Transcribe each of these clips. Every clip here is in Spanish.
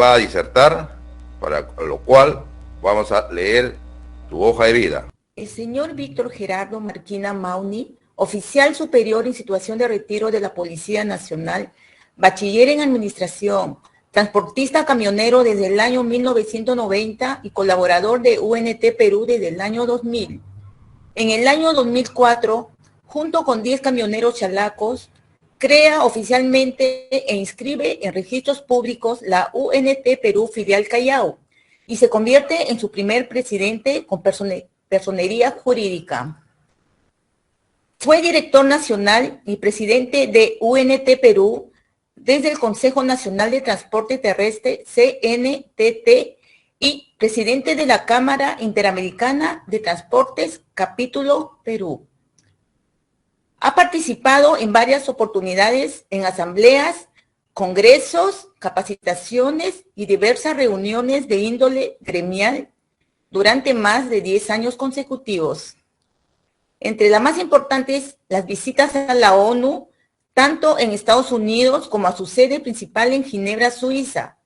participada a disertar, para lo cual vamos a leer tu hoja de vida. El señor Víctor Gerardo Marquina Mauni, oficial superior en situación de retiro de la Policía Nacional, bachiller en administración, transportista camionero desde el año 1990 y colaborador de UNT Perú desde el año 2000. En el año 2004, junto con 10 camioneros chalacos, crea oficialmente e inscribe en registros públicos la UNT Perú filial Callao y se convierte en su primer presidente con personería jurídica. Fue director nacional y presidente de UNT Perú desde el Consejo Nacional de Transporte Terrestre, CNTT, y presidente de la Cámara Interamericana de Transportes, capítulo Perú. Ha participado en varias oportunidades en asambleas, congresos, capacitaciones y diversas reuniones de índole gremial durante más de 10 años consecutivos. Entre las más importantes, las visitas a la ONU, tanto en Estados Unidos como a su sede principal en Ginebra, Suiza,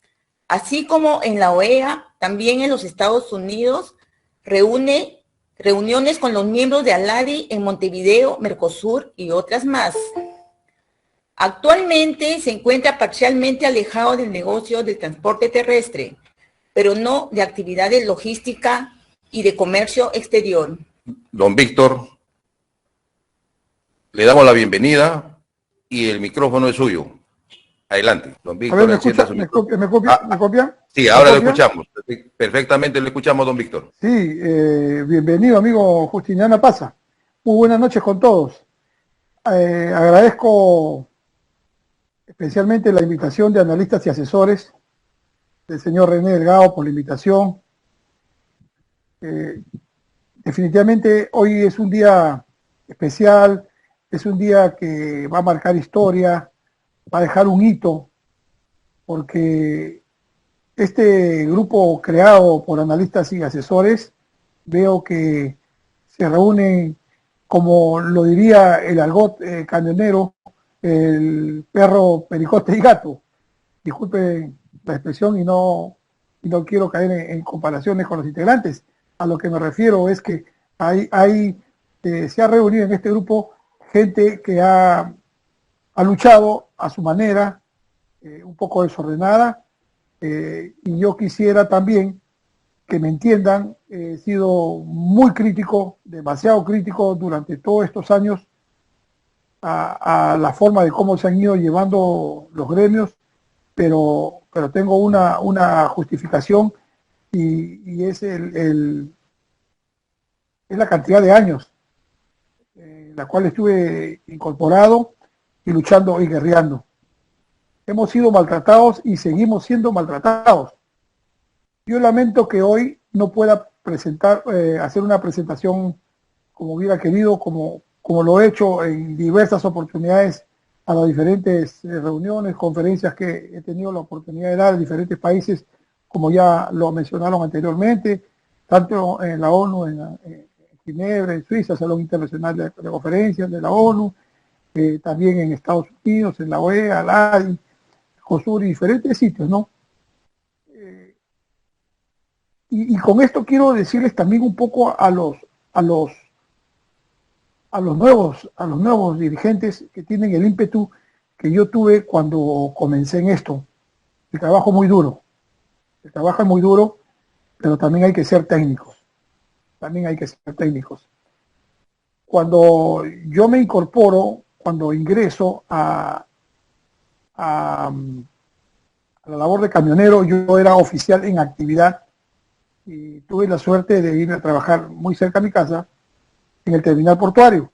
así como en la OEA, también en los Estados Unidos, reuniones con los miembros de ALADI en Montevideo, Mercosur y otras más. Actualmente se encuentra parcialmente alejado del negocio del transporte terrestre, pero no de actividades logística y de comercio exterior. Don Víctor, le damos la bienvenida y el micrófono es suyo. Adelante, don Víctor. A ver, ¿me copia? Sí, ahora lo escuchamos. Perfectamente lo escuchamos, don Víctor. Sí, bienvenido, amigo Justiniana Pasa. Muy buenas noches con todos. Agradezco especialmente la invitación de analistas y asesores del señor René Delgado por la invitación. Definitivamente hoy es un día especial, es un día que va a marcar historia, va a dejar un hito, porque este grupo creado por analistas y asesores, veo que se reúnen, como lo diría el argot camionero, el perro, pericote y gato. Disculpen la expresión y no quiero caer en comparaciones con los integrantes. A lo que me refiero es que se ha reunido en este grupo gente que ha luchado a su manera, un poco desordenada, y yo quisiera también que me entiendan, he sido muy crítico, demasiado crítico durante todos estos años a la forma de cómo se han ido llevando los gremios, pero tengo una justificación y es es la cantidad de años en la cual estuve incorporado y luchando y guerreando. Hemos sido maltratados y seguimos siendo maltratados. Yo lamento que hoy no pueda hacer una presentación como hubiera querido, como lo he hecho en diversas oportunidades a las diferentes reuniones, conferencias que he tenido la oportunidad de dar en diferentes países, como ya lo mencionaron anteriormente, tanto en la ONU, en Ginebra, en Suiza, Salón Internacional de Conferencias de la ONU, también en Estados Unidos, en la OEA, la ADI, COSUR y diferentes sitios, ¿no? Y con esto quiero decirles también un poco a los nuevos dirigentes que tienen el ímpetu que yo tuve cuando comencé en esto. El trabajo muy duro. El trabajo es muy duro, pero también hay que ser técnicos. Cuando yo me incorporo, cuando ingreso a la labor de camionero, yo era oficial en actividad y tuve la suerte de ir a trabajar muy cerca de mi casa en el terminal portuario.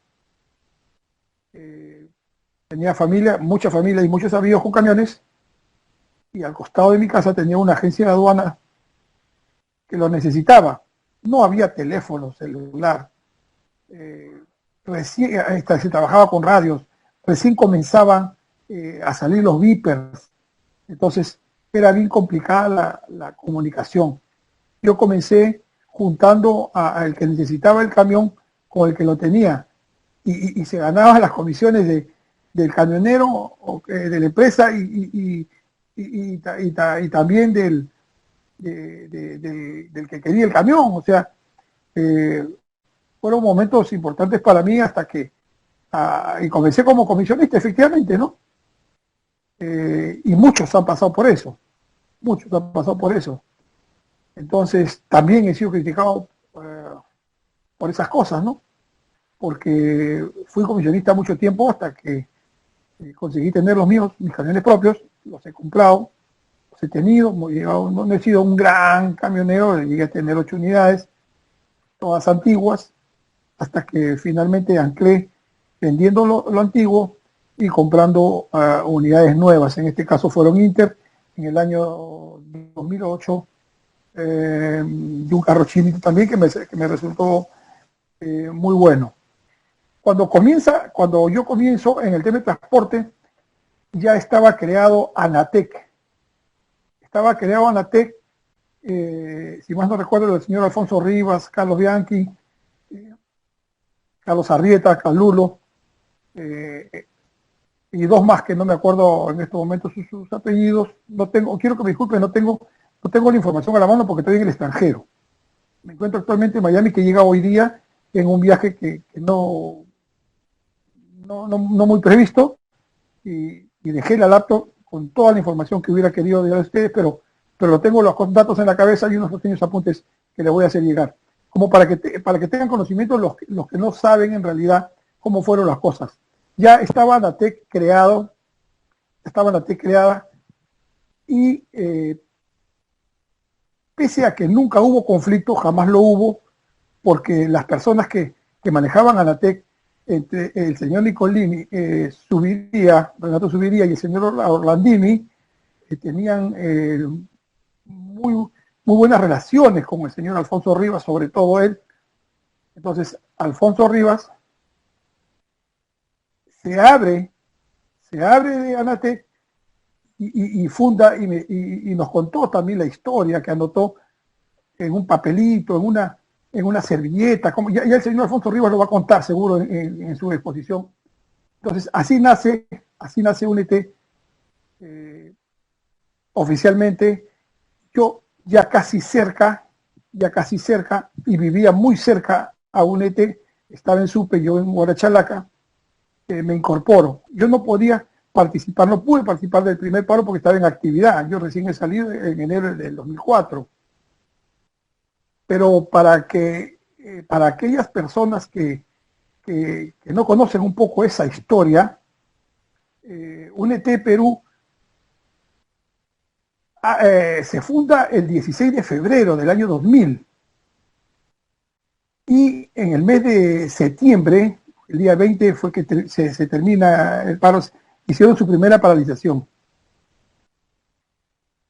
Tenía familia, mucha familia y muchos amigos con camiones, y al costado de mi casa tenía una agencia de aduana que lo necesitaba. No había teléfono celular, recién se trabajaba con radios, recién comenzaban a salir los beepers, entonces era bien complicada la comunicación. Yo comencé juntando al que necesitaba el camión con el que lo tenía, y se ganaban las comisiones del camionero o de la empresa, y y también del que quería el camión. O sea, fueron momentos importantes para mí hasta que, y comencé como comisionista, efectivamente, ¿no? Y muchos han pasado por eso, muchos han pasado por eso. Entonces, también he sido criticado por esas cosas, ¿no? Porque fui comisionista mucho tiempo hasta que conseguí tener los míos, mis camiones propios, los he comprado, los he tenido, no he sido un gran camionero, llegué a tener 8 unidades, todas antiguas, hasta que finalmente anclé vendiendo lo antiguo y comprando unidades nuevas. En este caso fueron Inter, en el año 2008, de un carro chinito también que me resultó muy bueno. Cuando yo comienzo en el tema de transporte, ya estaba creado Anatec. Estaba creado Anatec, si más no recuerdo, el señor Alfonso Rivas, Carlos Bianchi, Carlos Arrieta, Calulo, y dos más que no me acuerdo en estos momentos sus apellidos. No tengo, quiero que me disculpen, no tengo la información a la mano porque estoy en el extranjero. Me encuentro actualmente en Miami, que llega hoy día en un viaje que no muy previsto, y dejé la laptop con toda la información que hubiera querido dar a ustedes, pero tengo los datos en la cabeza y unos pequeños apuntes que les voy a hacer llegar, como para que tengan conocimiento los que no saben en realidad cómo fueron las cosas. Ya estaba Anatec creada, y pese a que nunca hubo conflicto, jamás lo hubo, porque las personas que manejaban Anatec, entre el señor Nicolini, Renato Subiría, y el señor Orlandini, tenían muy buenas relaciones con el señor Alfonso Rivas, sobre todo él. Entonces, Alfonso Rivas se abre de Anatec y funda, y nos contó también la historia que anotó en un papelito, en una servilleta, como ya el señor Alfonso Rivas lo va a contar seguro en su exposición. Entonces, así nace UNET oficialmente. Yo ya casi cerca, y vivía muy cerca a UNET, estaba en Supe, yo en Guarachalaca, me incorporo. Yo no pude participar del primer paro porque estaba en actividad. Yo recién he salido en enero del 2004. Pero para aquellas personas que no conocen un poco esa historia, UNET Perú se funda el 16 de febrero del año 2000, y en el mes de septiembre, el día 20 fue que se termina el paro, hicieron su primera paralización.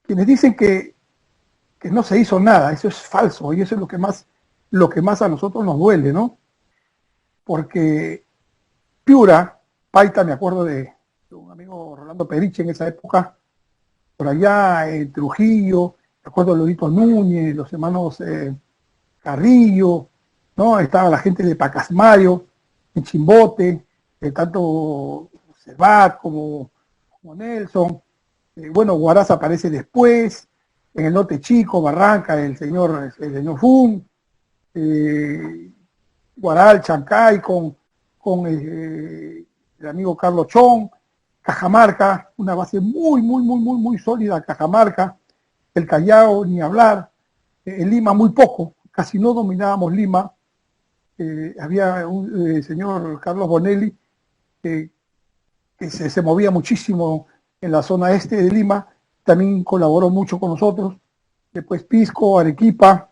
Quienes dicen que no se hizo nada, eso es falso, y eso es lo que más a nosotros nos duele, ¿no? Porque Piura, Paita, me acuerdo de un amigo Rolando Periche en esa época, por allá en Trujillo, me acuerdo de Lodito Núñez, los hermanos Carrillo, ¿no? Estaba la gente de Pacasmayo, en Chimbote, tanto Cervat como Nelson. Bueno, Huaraz aparece después, en el norte Chico, Barranca, el señor Fun, Guaral, Chancay, con el amigo Carlos Chong, Cajamarca, una base muy sólida, Cajamarca, el Callao, ni hablar, en Lima muy poco, casi no dominábamos Lima. Había un señor Carlos Bonelli que se movía muchísimo en la zona este de Lima, también colaboró mucho con nosotros. Después Pisco, Arequipa,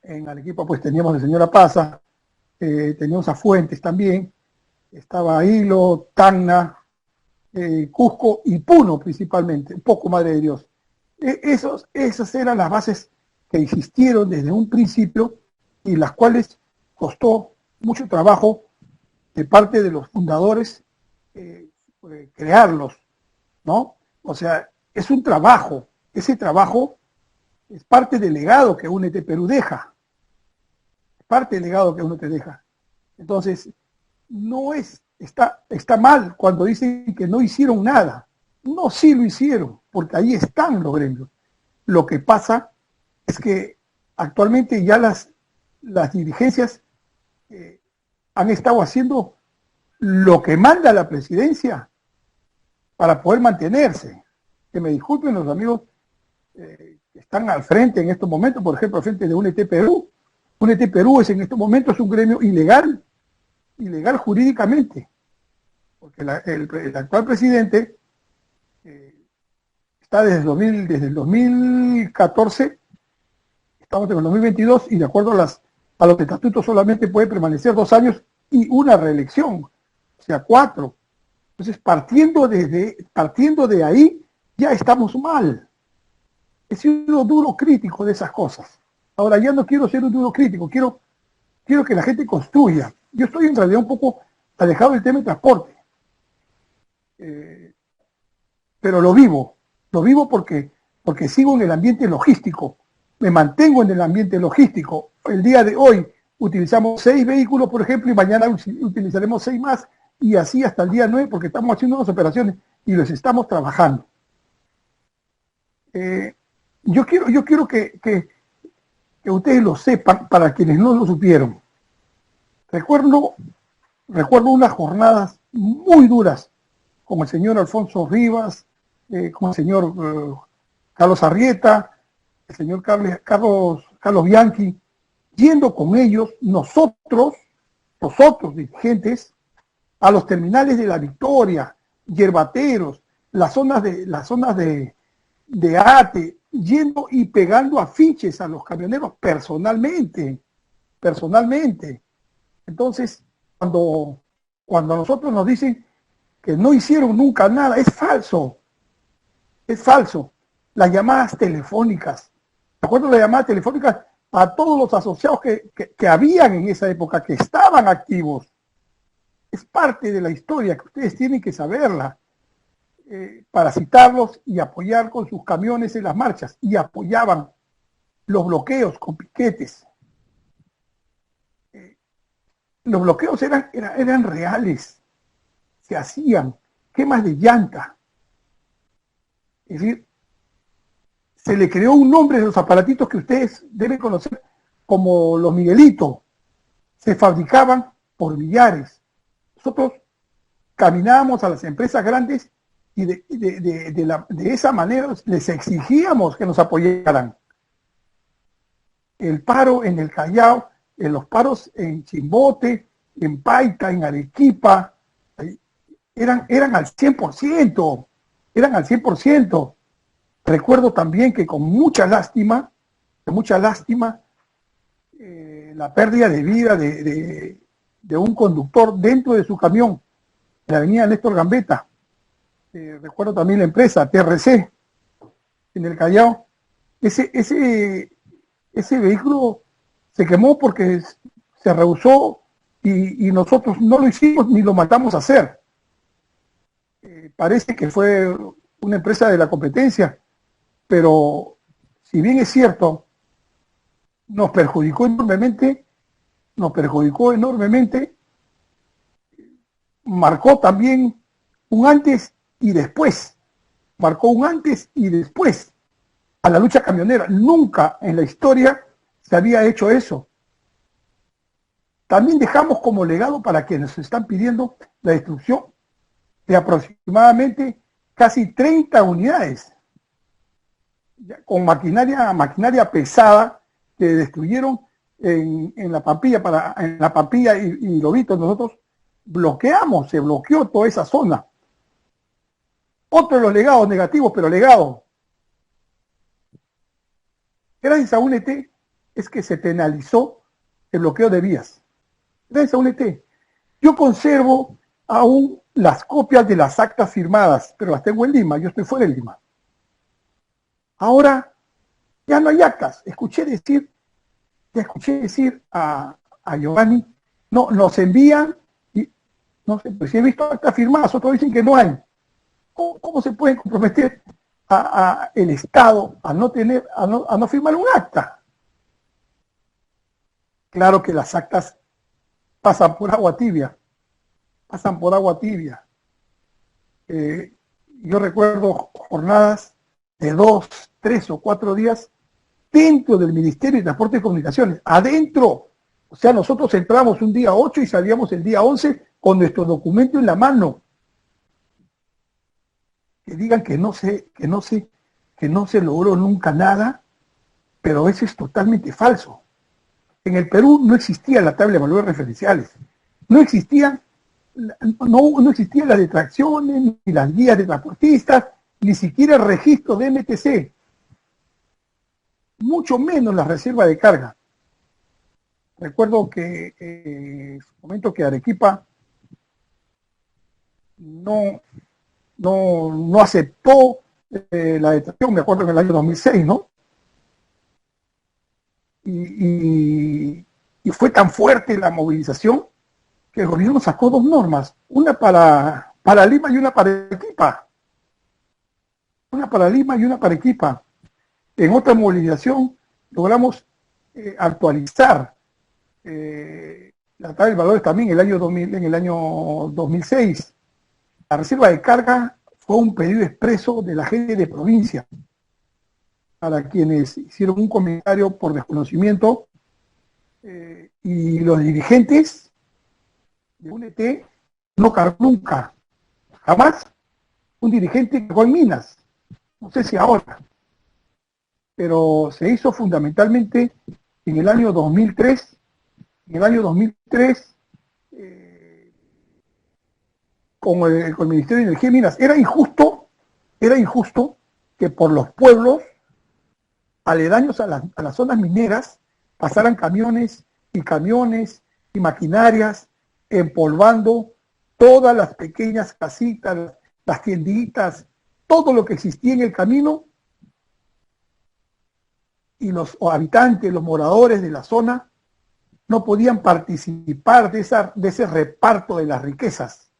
en Arequipa pues teníamos al señor Apaza, teníamos a Fuentes también, estaba Hilo, Tacna, Cusco y Puno principalmente, un poco Madre de Dios. Esas eran las bases que existieron desde un principio y las cuales costó mucho trabajo de parte de los fundadores crearlos, ¿no? O sea, es un trabajo, ese trabajo es parte del legado que UNET Perú deja, Entonces, está mal cuando dicen que no hicieron nada. No, sí lo hicieron. porque ahí están los gremios. Lo que pasa es que actualmente ya las dirigencias han estado haciendo lo que manda la presidencia para poder mantenerse. Que me disculpen los amigos que están al frente en estos momentos, por ejemplo, al frente de UNT Perú. UNT Perú es en estos momentos un gremio ilegal jurídicamente, porque el actual presidente está desde el 2014, estamos en el 2022, y de acuerdo a los estatutos solamente puede permanecer 2 años y una reelección, o sea, 4. Entonces, partiendo de ahí, ya estamos mal. He sido duro crítico de esas cosas. Ahora ya no quiero ser un duro crítico, quiero que la gente construya. Yo estoy en realidad un poco alejado del tema de transporte, pero lo vivo porque sigo en el ambiente logístico, me mantengo en el ambiente logístico. El día de hoy utilizamos 6 vehículos, por ejemplo, y mañana utilizaremos 6 más, y así hasta el día 9, porque estamos haciendo unas operaciones y los estamos trabajando. Yo quiero que ustedes lo sepan, para quienes no lo supieron. Recuerdo unas jornadas muy duras con el señor Alfonso Rivas, con el señor Carlos Arrieta, el señor Carlos Bianchi, yendo con ellos, nosotros dirigentes, a los terminales de La Victoria, Yerbateros, las zonas de ATE, yendo y pegando afiches a los camioneros personalmente. Entonces, cuando a nosotros nos dicen que no hicieron nunca nada, es falso. Las llamadas telefónicas, ¿de acuerdo? Las llamadas telefónicas a todos los asociados que habían en esa época, que estaban activos. Es parte de la historia que ustedes tienen que saberla, para citarlos y apoyar con sus camiones en las marchas. Y apoyaban los bloqueos con piquetes. Los bloqueos eran reales, se hacían, quemas de llanta. Es decir, se le creó un nombre de los aparatitos que ustedes deben conocer como los Miguelitos. Se fabricaban por millares. Nosotros caminábamos a las empresas grandes y de esa manera les exigíamos que nos apoyaran. El paro en el Callao, en los paros en Chimbote, en Paita, en Arequipa, eran al 100%. Recuerdo también que con mucha lástima, la pérdida de vida de un conductor dentro de su camión en la avenida Néstor Gambetta. Recuerdo también la empresa TRC en el Callao. Ese vehículo se quemó porque se rehusó y nosotros no lo hicimos ni lo matamos a hacer. Parece que fue una empresa de la competencia, pero si bien es cierto, nos perjudicó enormemente, marcó también un antes y después, a la lucha camionera. Nunca en la historia se había hecho eso. También dejamos como legado para quienes están pidiendo la destrucción de aproximadamente casi 30 unidades con maquinaria pesada que destruyeron en la Pampilla y Lobito. Nosotros se bloqueó toda esa zona. Otro de los legados negativos, pero legado. Gracias a UNT es que se penalizó el bloqueo de vías. Gracias a UNT. Yo conservo aún las copias de las actas firmadas, pero las tengo en Lima, yo estoy fuera de Lima. Ahora ya no hay actas. Escuché decir a Giovanni, no, nos envían, y no sé, pues si he visto actas firmadas, otros dicen que no hay. ¿Cómo se puede comprometer a el Estado a no firmar un acta? Claro que las actas pasan por agua tibia. Yo recuerdo jornadas de 2, 3 o 4 días dentro del Ministerio de Transporte y Comunicaciones, adentro. O sea, nosotros entramos un día 8 y salíamos el día 11 con nuestro documento en la mano. Que digan que no se logró nunca nada, pero eso es totalmente falso. En el Perú no existía la tabla de valores referenciales, no existían las detracciones, ni las guías de transportistas, ni siquiera el registro de MTC, mucho menos la reserva de carga. Recuerdo que en el momento que Arequipa no aceptó la detracción, me acuerdo en el año 2006, ¿no? Y fue tan fuerte la movilización que el gobierno sacó 2 normas, una para Lima y una para Arequipa. Una para Lima y una para Arequipa. En otra movilización logramos actualizar la tabla de valores también en el año 2006. La reserva de carga fue un pedido expreso de la gente de provincia, para quienes hicieron un comentario por desconocimiento, y los dirigentes de UNT no cargó nunca, jamás un dirigente cargó en minas, no sé si ahora, pero se hizo fundamentalmente en el año 2003. En el año 2003, con el Ministerio de Energía y Minas, era injusto que por los pueblos aledaños a las zonas mineras pasaran camiones y maquinarias empolvando todas las pequeñas casitas, las tienditas, todo lo que existía en el camino, y los habitantes, los moradores de la zona no podían participar de ese reparto de las riquezas.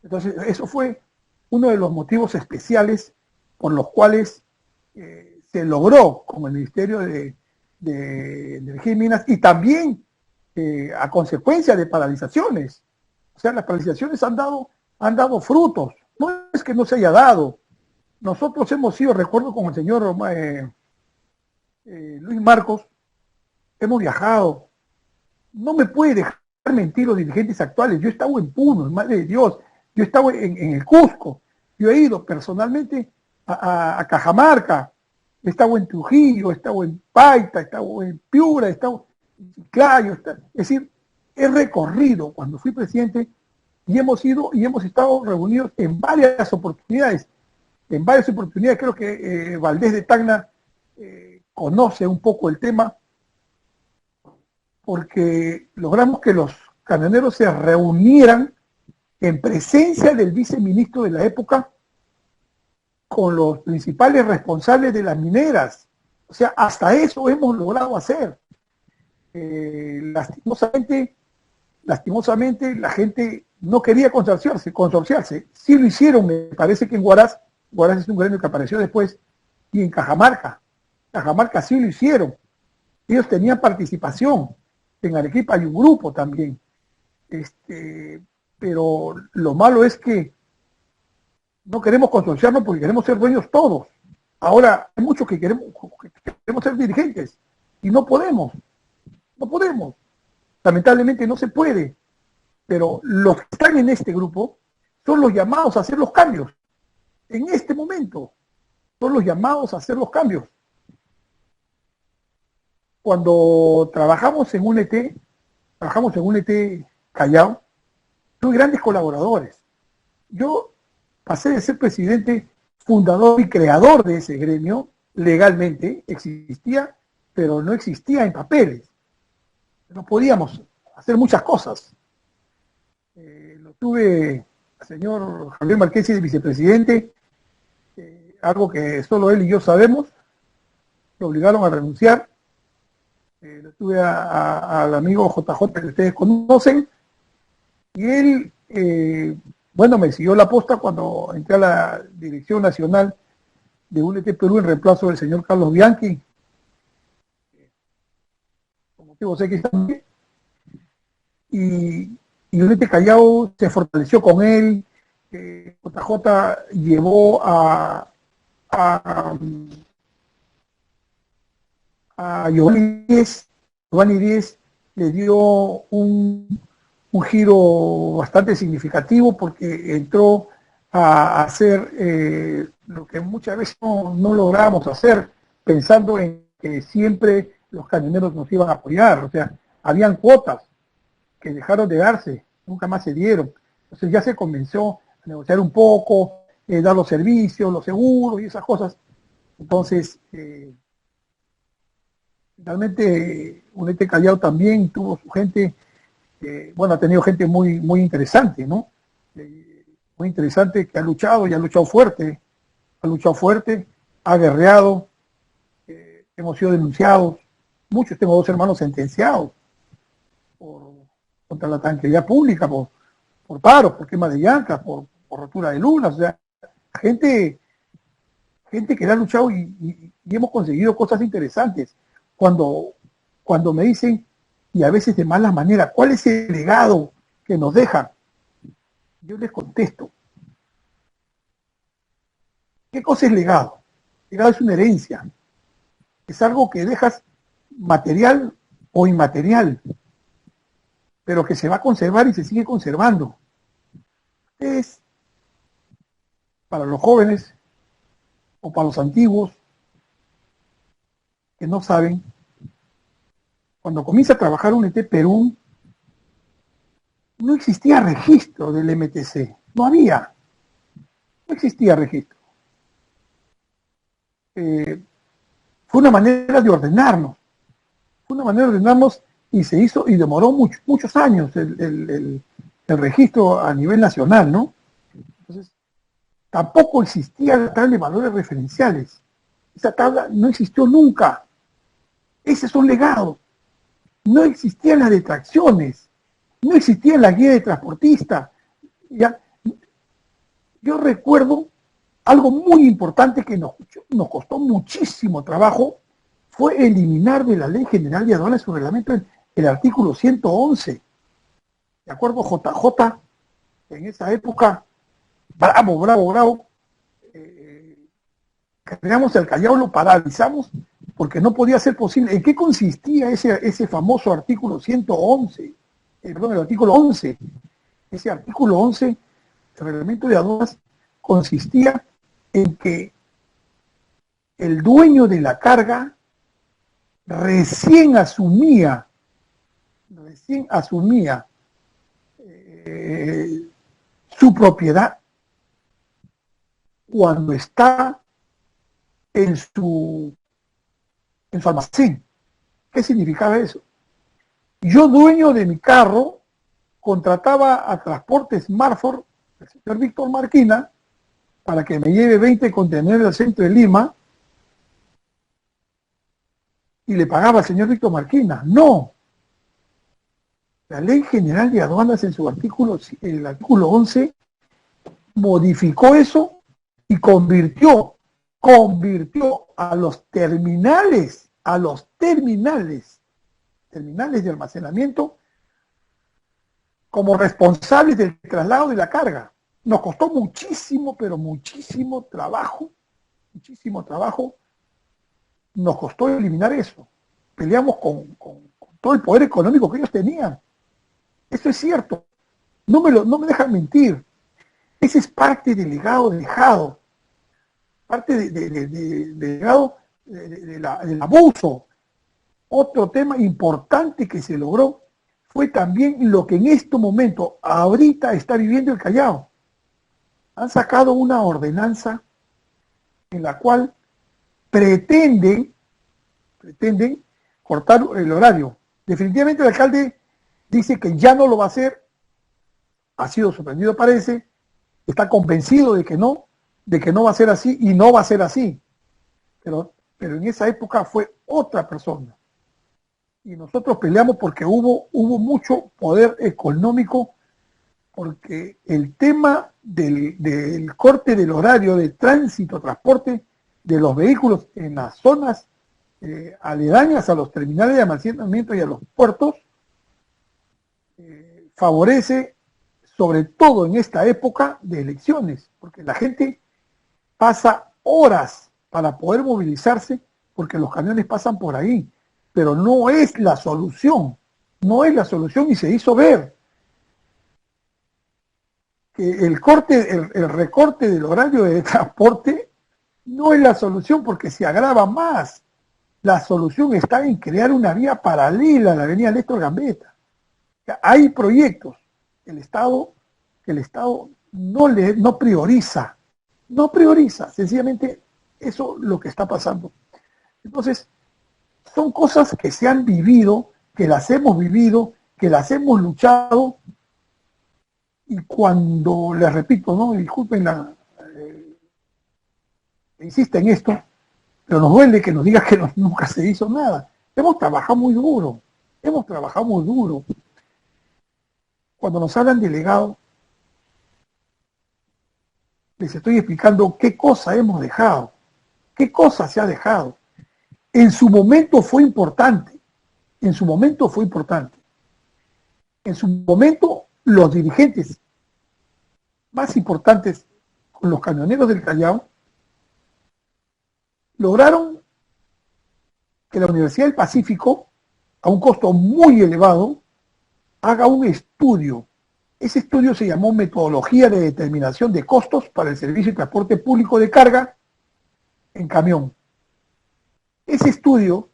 Entonces, eso fue uno de los motivos especiales por los cuales se logró con el Ministerio de Energía y Minas, y también a consecuencia de paralizaciones. O sea, las paralizaciones han dado frutos. No es que no se haya dado. Nosotros hemos sido, recuerdo con el señor Luis Marcos, hemos viajado. No me puede dejar mentir los dirigentes actuales. Yo he estado en Puno, madre de Dios. Yo he estado en el Cusco. Yo he ido personalmente a Cajamarca. He estado en Trujillo, he estado en Paita, he estado en Piura, he estado en Chiclayo. Es decir, he recorrido cuando fui presidente y hemos ido y hemos estado reunidos en varias oportunidades. En varias oportunidades, creo que Valdés de Tacna conoce un poco el tema, porque logramos que los camioneros se reunieran en presencia del viceministro de la época con los principales responsables de las mineras. O sea, hasta eso hemos logrado hacer. Lastimosamente la no quería consorciarse. Sí lo hicieron, me parece que en Huaraz es un gremio que apareció después, y en Cajamarca sí lo hicieron. Ellos tenían participación. En Arequipa hay un grupo también. Pero lo malo es que no queremos consorciarnos porque queremos ser dueños todos. Ahora hay muchos que queremos ser dirigentes y no podemos. Lamentablemente no se puede. Pero los que están en este grupo son los llamados a hacer los cambios. En este momento son los llamados a hacer los cambios. Cuando trabajamos en UNT Callao, tuve grandes colaboradores. Yo pasé de ser presidente, fundador y creador de ese gremio, legalmente existía, pero no existía en papeles. No podíamos hacer muchas cosas. Lo tuve al señor Javier Marquesi de vicepresidente, algo que solo él y yo sabemos. Lo obligaron a renunciar. Lo tuve al amigo JJ que ustedes conocen, y él, me siguió la posta cuando entré a la dirección nacional de UNT Perú en reemplazo del señor Carlos Bianchi, por motivos X también, y UNT Callao se fortaleció con él. JJ llevó a a, a Giovanni Díez. Giovanni Díez le dio un giro bastante significativo porque entró a hacer lo que muchas veces no logramos hacer, pensando en que siempre los camioneros nos iban a apoyar. O sea, habían cuotas que dejaron de darse, nunca más se dieron. Entonces ya se comenzó a negociar un poco, dar los servicios, los seguros y esas cosas. Entonces, realmente UNET Callao también tuvo su gente, bueno, ha tenido gente muy interesante, ¿no? Muy interesante, que ha luchado y ha luchado fuerte, ha guerreado, hemos sido denunciados, muchos, tengo 2 hermanos sentenciados contra la tranquilidad pública, por paros, por quema de llantas, por rotura de lunas. O sea, gente que ha luchado y hemos conseguido cosas interesantes. Cuando me dicen, y a veces de mala manera, ¿cuál es el legado que nos dejan? Yo les contesto, ¿qué cosa es legado? Legado es una herencia, es algo que dejas material o inmaterial, pero que se va a conservar y se sigue conservando. Es para los jóvenes o para los antiguos que no saben, cuando comienza a trabajar UNET Perú, no existía registro del MTC, no existía registro. Fue una manera de ordenarnos, y se hizo y demoró muchos años el registro a nivel nacional, ¿no? Entonces, tampoco existía la tabla de valores referenciales. Esa tabla no existió nunca. Ese es un legado. No existían las detracciones, no existía la guía de transportista. ¿Ya? Yo recuerdo algo muy importante que nos costó muchísimo trabajo, fue eliminar de la Ley General de Aduanas su reglamento el artículo 111. ¿De acuerdo? JJ, en esa época, bravo, creamos el Callao, lo paralizamos porque no podía ser posible. ¿En qué consistía ese famoso artículo 111? El artículo 11. Ese artículo 11 del reglamento de aduanas consistía en que el dueño de la carga recién asumía su propiedad cuando está en su almacén. ¿Qué significaba eso? Yo, dueño de mi carro, contrataba a Transportes Marford, el señor Víctor Marquina, para que me lleve 20 contenedores al centro de Lima, y le pagaba al señor Víctor Marquina. No. La Ley General de Aduanas, en su artículo, el artículo 11, modificó eso y convirtió a los terminales de almacenamiento como responsables del traslado de la carga. Nos costó muchísimo, pero muchísimo trabajo, nos costó eliminar eso. Peleamos con todo el poder económico que ellos tenían. Eso es cierto. No me dejan mentir. Ese es parte del legado dejado, parte del legado del abuso. Otro tema importante que se logró fue también lo que en este momento, ahorita, está viviendo el Callao. Han sacado una ordenanza en la cual pretenden cortar el horario. Definitivamente el alcalde dice que ya no lo va a hacer, ha sido sorprendido, parece, está convencido de que no va a ser así, y no va a ser así. Pero en esa época fue otra persona. Y nosotros peleamos porque hubo mucho poder económico, porque el tema del corte del horario de tránsito, transporte de los vehículos en las zonas aledañas a los terminales de almacenamiento y a los puertos, favorece, sobre todo en esta época de elecciones, porque la gente pasa horas para poder movilizarse porque los camiones pasan por ahí, pero no es la solución, no es la solución y se hizo ver que el recorte del horario de transporte no es la solución porque se agrava más. La solución está en crear una vía paralela a la avenida Néstor Gambetta. Hay proyectos que el Estado no prioriza, sencillamente eso es lo que está pasando. Entonces, son cosas que se han vivido, que las hemos vivido, que las hemos luchado, y cuando, les repito, ¿no? Disculpen insiste en esto, pero nos duele que nos diga que nunca se hizo nada. Hemos trabajado muy duro. Cuando nos hablan de legado, les estoy explicando qué cosa hemos dejado, qué cosa se ha dejado. En su momento fue importante, los dirigentes más importantes con los camioneros del Callao lograron que la Universidad del Pacífico, a un costo muy elevado, haga un estudio. Ese estudio se llamó Metodología de Determinación de Costos para el Servicio de Transporte Público de Carga en Camión. Ese estudio,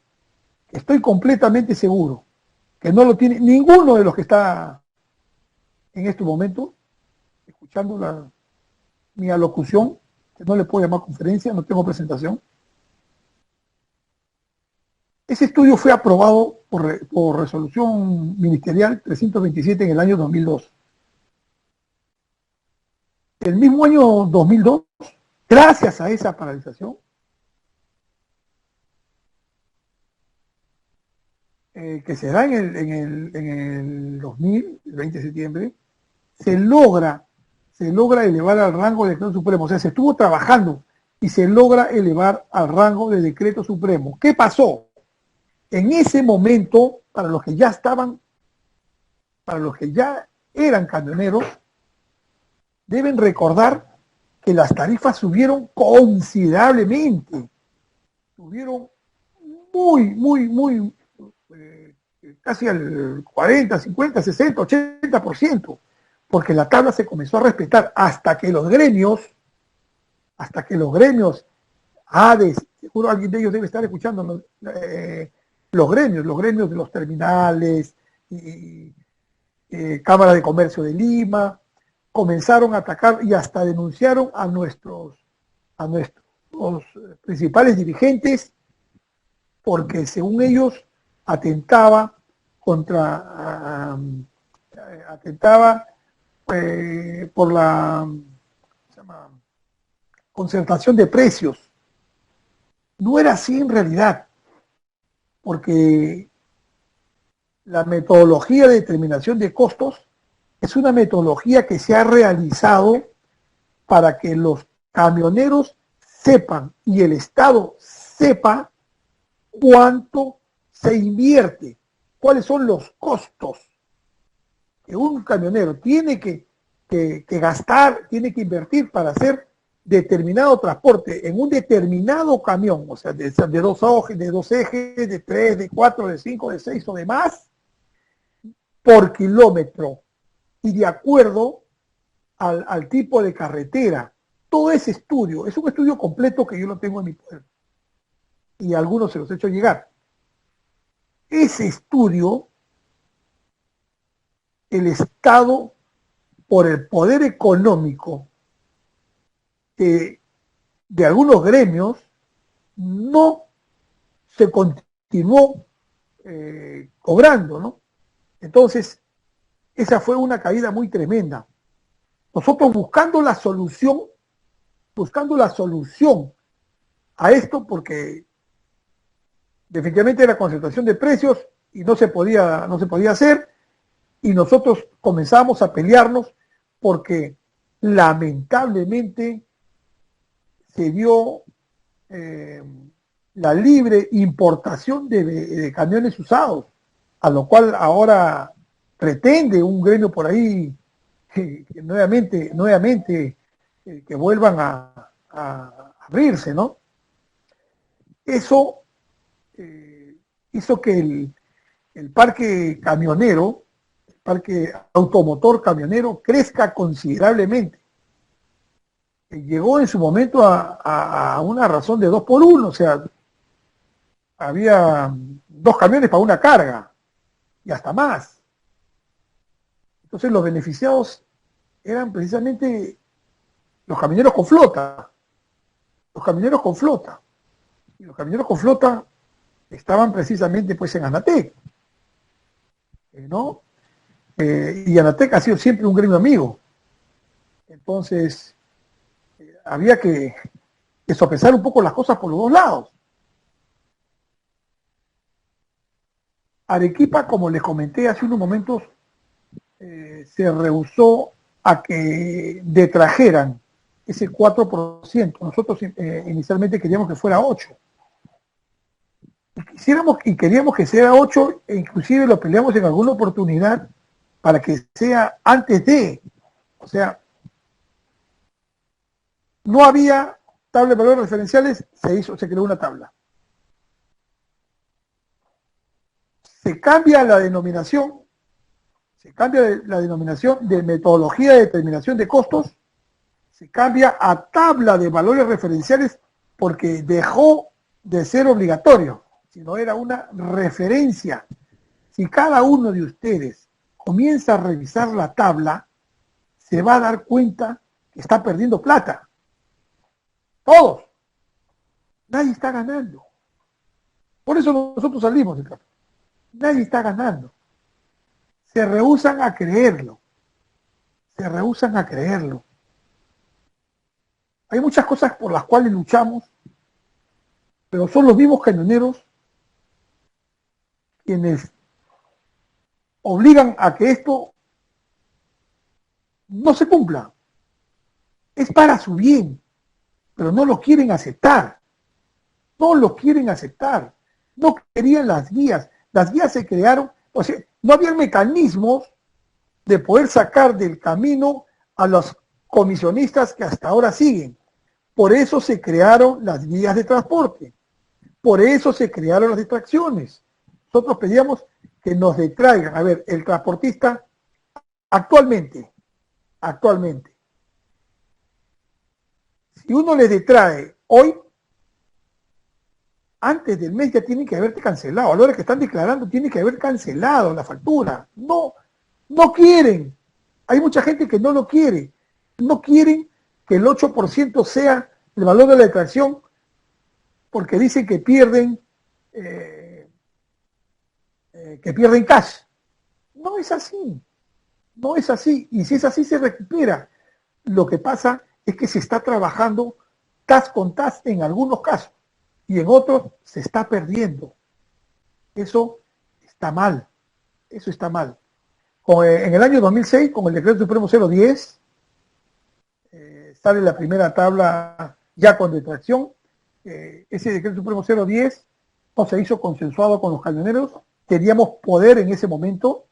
estoy completamente seguro que no lo tiene ninguno de los que está en este momento escuchando mi alocución, que no le puedo llamar conferencia, no tengo presentación. Ese estudio fue aprobado por resolución ministerial 327 en el año 2002. El mismo año 2002, gracias a esa paralización, que se da en el 2000, el 20 de septiembre, se logra elevar al rango de decreto supremo. O sea, se estuvo trabajando y se logra elevar al rango de decreto supremo. ¿Qué pasó? En ese momento, para los que ya eran camioneros, deben recordar que las tarifas subieron considerablemente. Subieron muy, casi al 40, 50, 60, 80%, porque la tabla se comenzó a respetar hasta que los gremios, ADES, seguro alguien de ellos debe estar escuchando, los gremios de los terminales y Cámara de Comercio de Lima, comenzaron a atacar y hasta denunciaron a nuestros principales dirigentes porque según ellos atentaba por la concertación de precios. No era así en realidad, porque la metodología de determinación de costos es una metodología que se ha realizado para que los camioneros sepan y el Estado sepa cuánto se invierte, cuáles son los costos que un camionero tiene que gastar, tiene que invertir para hacer determinado transporte en un determinado camión, o sea, de dos ejes, de 3, de 4, de 5, de 6 o de más, por kilómetro y de acuerdo al tipo de carretera. Todo ese estudio, es un estudio completo que yo lo tengo en mi poder y a algunos se los he hecho llegar. Ese estudio, el Estado, por el poder económico de algunos gremios, no se continuó cobrando, ¿no? Entonces, esa fue una caída muy tremenda. Nosotros buscando la solución a esto, porque definitivamente era concentración de precios y no se podía hacer, y nosotros comenzamos a pelearnos porque lamentablemente se dio la libre importación de camiones usados, a lo cual ahora pretende un gremio por ahí que nuevamente que vuelvan a abrirse, ¿no? Eso hizo que el parque camionero, el parque automotor camionero, crezca considerablemente. Llegó en su momento a una razón de 2 por 1, o sea, había 2 camiones para una carga y hasta más. Entonces los beneficiados eran precisamente los camioneros con flota. Los camioneros con flota. Y los camioneros con flota estaban precisamente pues en Anatec, ¿no? Y Anatec ha sido siempre un gremio amigo. Entonces, había que sopesar un poco las cosas por los dos lados. Arequipa, como les comenté hace unos momentos, se rehusó a que detrajeran ese 4%. Nosotros inicialmente queríamos que fuera 8%. Y queríamos que sea 8%, e inclusive lo peleamos en alguna oportunidad para que sea antes de. O sea, no había tabla de valores referenciales, se creó una tabla. Se cambia la denominación de metodología de determinación de costos, se cambia a tabla de valores referenciales porque dejó de ser obligatorio, sino era una referencia. Si cada uno de ustedes comienza a revisar la tabla, se va a dar cuenta que está perdiendo plata. Todos. Nadie está ganando. Por eso nosotros salimos de acá. Nadie está ganando. Se rehúsan a creerlo. Se rehúsan a creerlo. Hay muchas cosas por las cuales luchamos, pero son los mismos camioneros quienes obligan a que esto no se cumpla. Es para su bien, pero no lo quieren aceptar. No lo quieren aceptar. No querían las guías. Las guías se crearon, o sea, no había mecanismos de poder sacar del camino a los comisionistas que hasta ahora siguen. Por eso se crearon las guías de transporte. Por eso se crearon las distracciones. Nosotros pedíamos que nos detraigan. A ver, el transportista actualmente, si uno le detrae hoy, antes del mes ya tienen que haberte cancelado. A la hora que están declarando, tienen que haber cancelado la factura. No quieren. Hay mucha gente que no lo quiere. No quieren que el 8% sea el valor de la detracción porque dicen que pierden cash. No es así. No es así. Y si es así, se recupera. Lo que pasa es que se está trabajando tas con tas en algunos casos. Y en otros se está perdiendo. Eso está mal. Eso está mal. En el año 2006, con el Decreto Supremo 010, sale la primera tabla ya con detracción. Ese Decreto Supremo 010 no se hizo consensuado con los camioneros. Teníamos poder en ese momento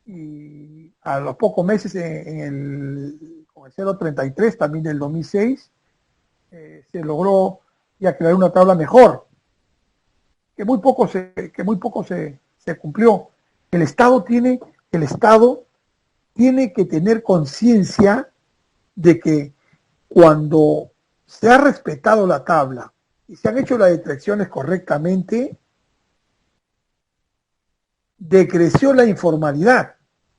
y a los pocos meses con el 033 también del 2006 se logró ya crear una tabla mejor, que muy poco se cumplió. El Estado tiene que tener conciencia de que cuando se ha respetado la tabla y se han hecho las detracciones correctamente, decreció la informalidad.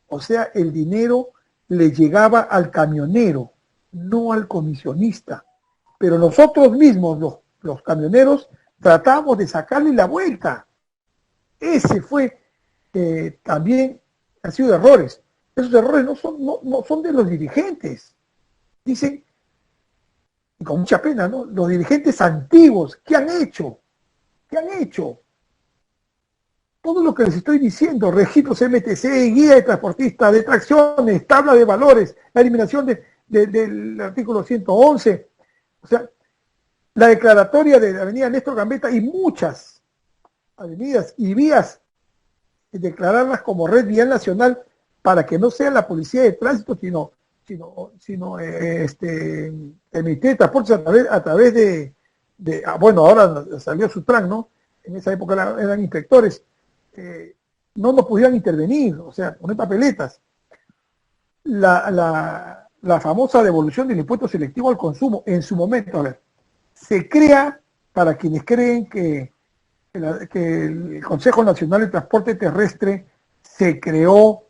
O sea, el dinero le llegaba al camionero, no al comisionista. Pero nosotros mismos, los camioneros, tratamos de sacarle la vuelta. Ese fue también, han sido errores. Esos errores no son de los dirigentes. Dicen, y con mucha pena, ¿no? Los dirigentes antiguos, ¿qué han hecho? ¿Qué han hecho? Todo lo que les estoy diciendo, registros MTC, guía de transportistas, detracciones, tabla de valores, la eliminación del artículo 111, o sea, la declaratoria de la avenida Néstor Gambetta y muchas avenidas y vías, declararlas como red vial nacional para que no sea la policía de tránsito, sino el Ministerio de Transportes a través bueno, ahora salió Sutran, ¿no? En esa época eran inspectores, no nos pudieran intervenir, o sea, poner papeletas. La famosa devolución del impuesto selectivo al consumo, en su momento, a ver, se crea, para quienes creen que el Consejo Nacional de Transporte Terrestre se creó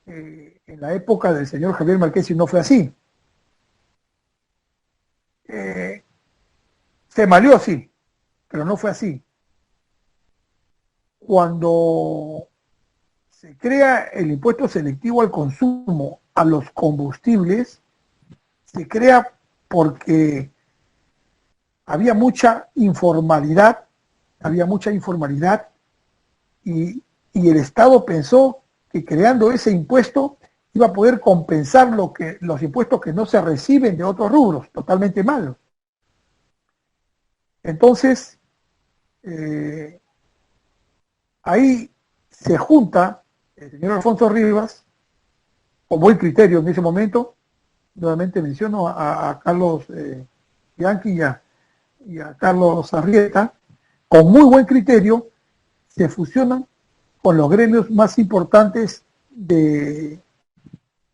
en la época del señor Javier Marqués, y no fue así. Se malió así, pero no fue así. Cuando se crea el impuesto selectivo al consumo a los combustibles, se crea porque había mucha informalidad y el Estado pensó que creando ese impuesto iba a poder compensar los impuestos que no se reciben de otros rubros, totalmente malos. Entonces, ahí se junta el señor Alfonso Rivas, con buen criterio en ese momento, nuevamente menciono a Carlos Bianchi y a Carlos Arrieta, con muy buen criterio, se fusionan con los gremios más importantes de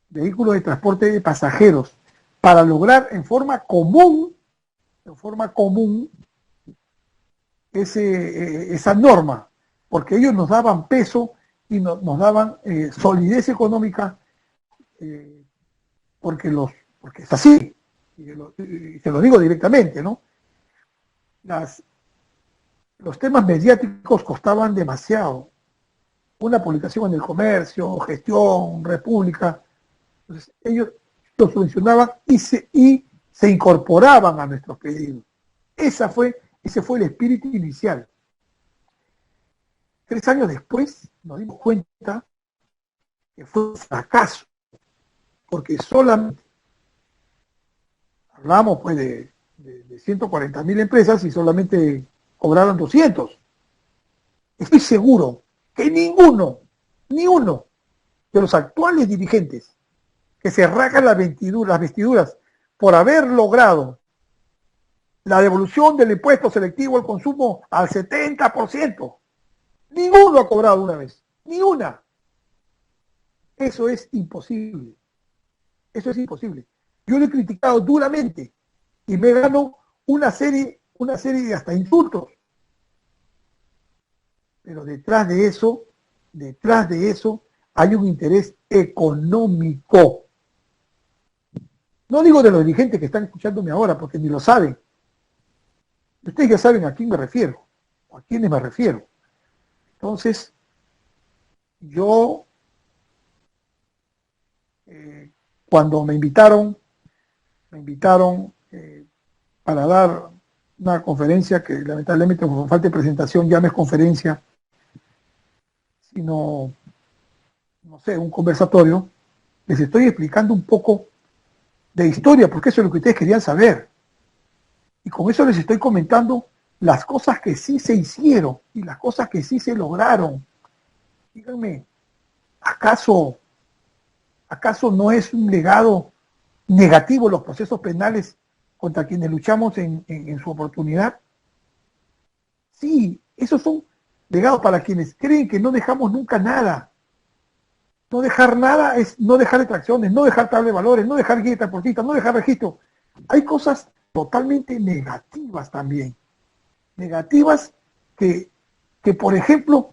vehículos de transporte de pasajeros para lograr en forma común esa norma, porque ellos nos daban peso y nos daban solidez económica, porque es así, y se lo digo directamente, ¿no? Los temas mediáticos costaban demasiado. Una publicación en El Comercio, Gestión, República, entonces ellos lo subvencionaban y se incorporaban a nuestros pedidos. Ese fue el espíritu inicial. 3 años después nos dimos cuenta que fue un fracaso, porque solamente hablamos pues de 140.000 empresas y solamente cobraron 200. Estoy seguro que ni uno de los actuales dirigentes que se rasgan las vestiduras por haber logrado la devolución del impuesto selectivo al consumo al 70%, ninguno ha cobrado una vez, ni una. Eso es imposible. Eso es imposible. Yo lo he criticado duramente y me gano una serie de hasta insultos. Pero detrás de eso hay un interés económico. No digo de los dirigentes que están escuchándome ahora, porque ni lo saben. Ustedes ya saben a quién me refiero, o a quiénes me refiero. Entonces, yo, cuando me invitaron para dar una conferencia que lamentablemente por falta de presentación ya no es conferencia, sino, no sé, un conversatorio, les estoy explicando un poco de historia, porque eso es lo que ustedes querían saber. Y con eso les estoy comentando las cosas que sí se hicieron y las cosas que sí se lograron. Díganme, ¿acaso no es un legado negativo los procesos penales contra quienes luchamos en su oportunidad? Sí, esos son legados para quienes creen que no dejamos nunca nada. No dejar nada es no dejar extracciones, no dejar tabla de valores, no dejar guía de transportistas, no dejar registro. Hay cosas totalmente negativas también. Negativas que por ejemplo,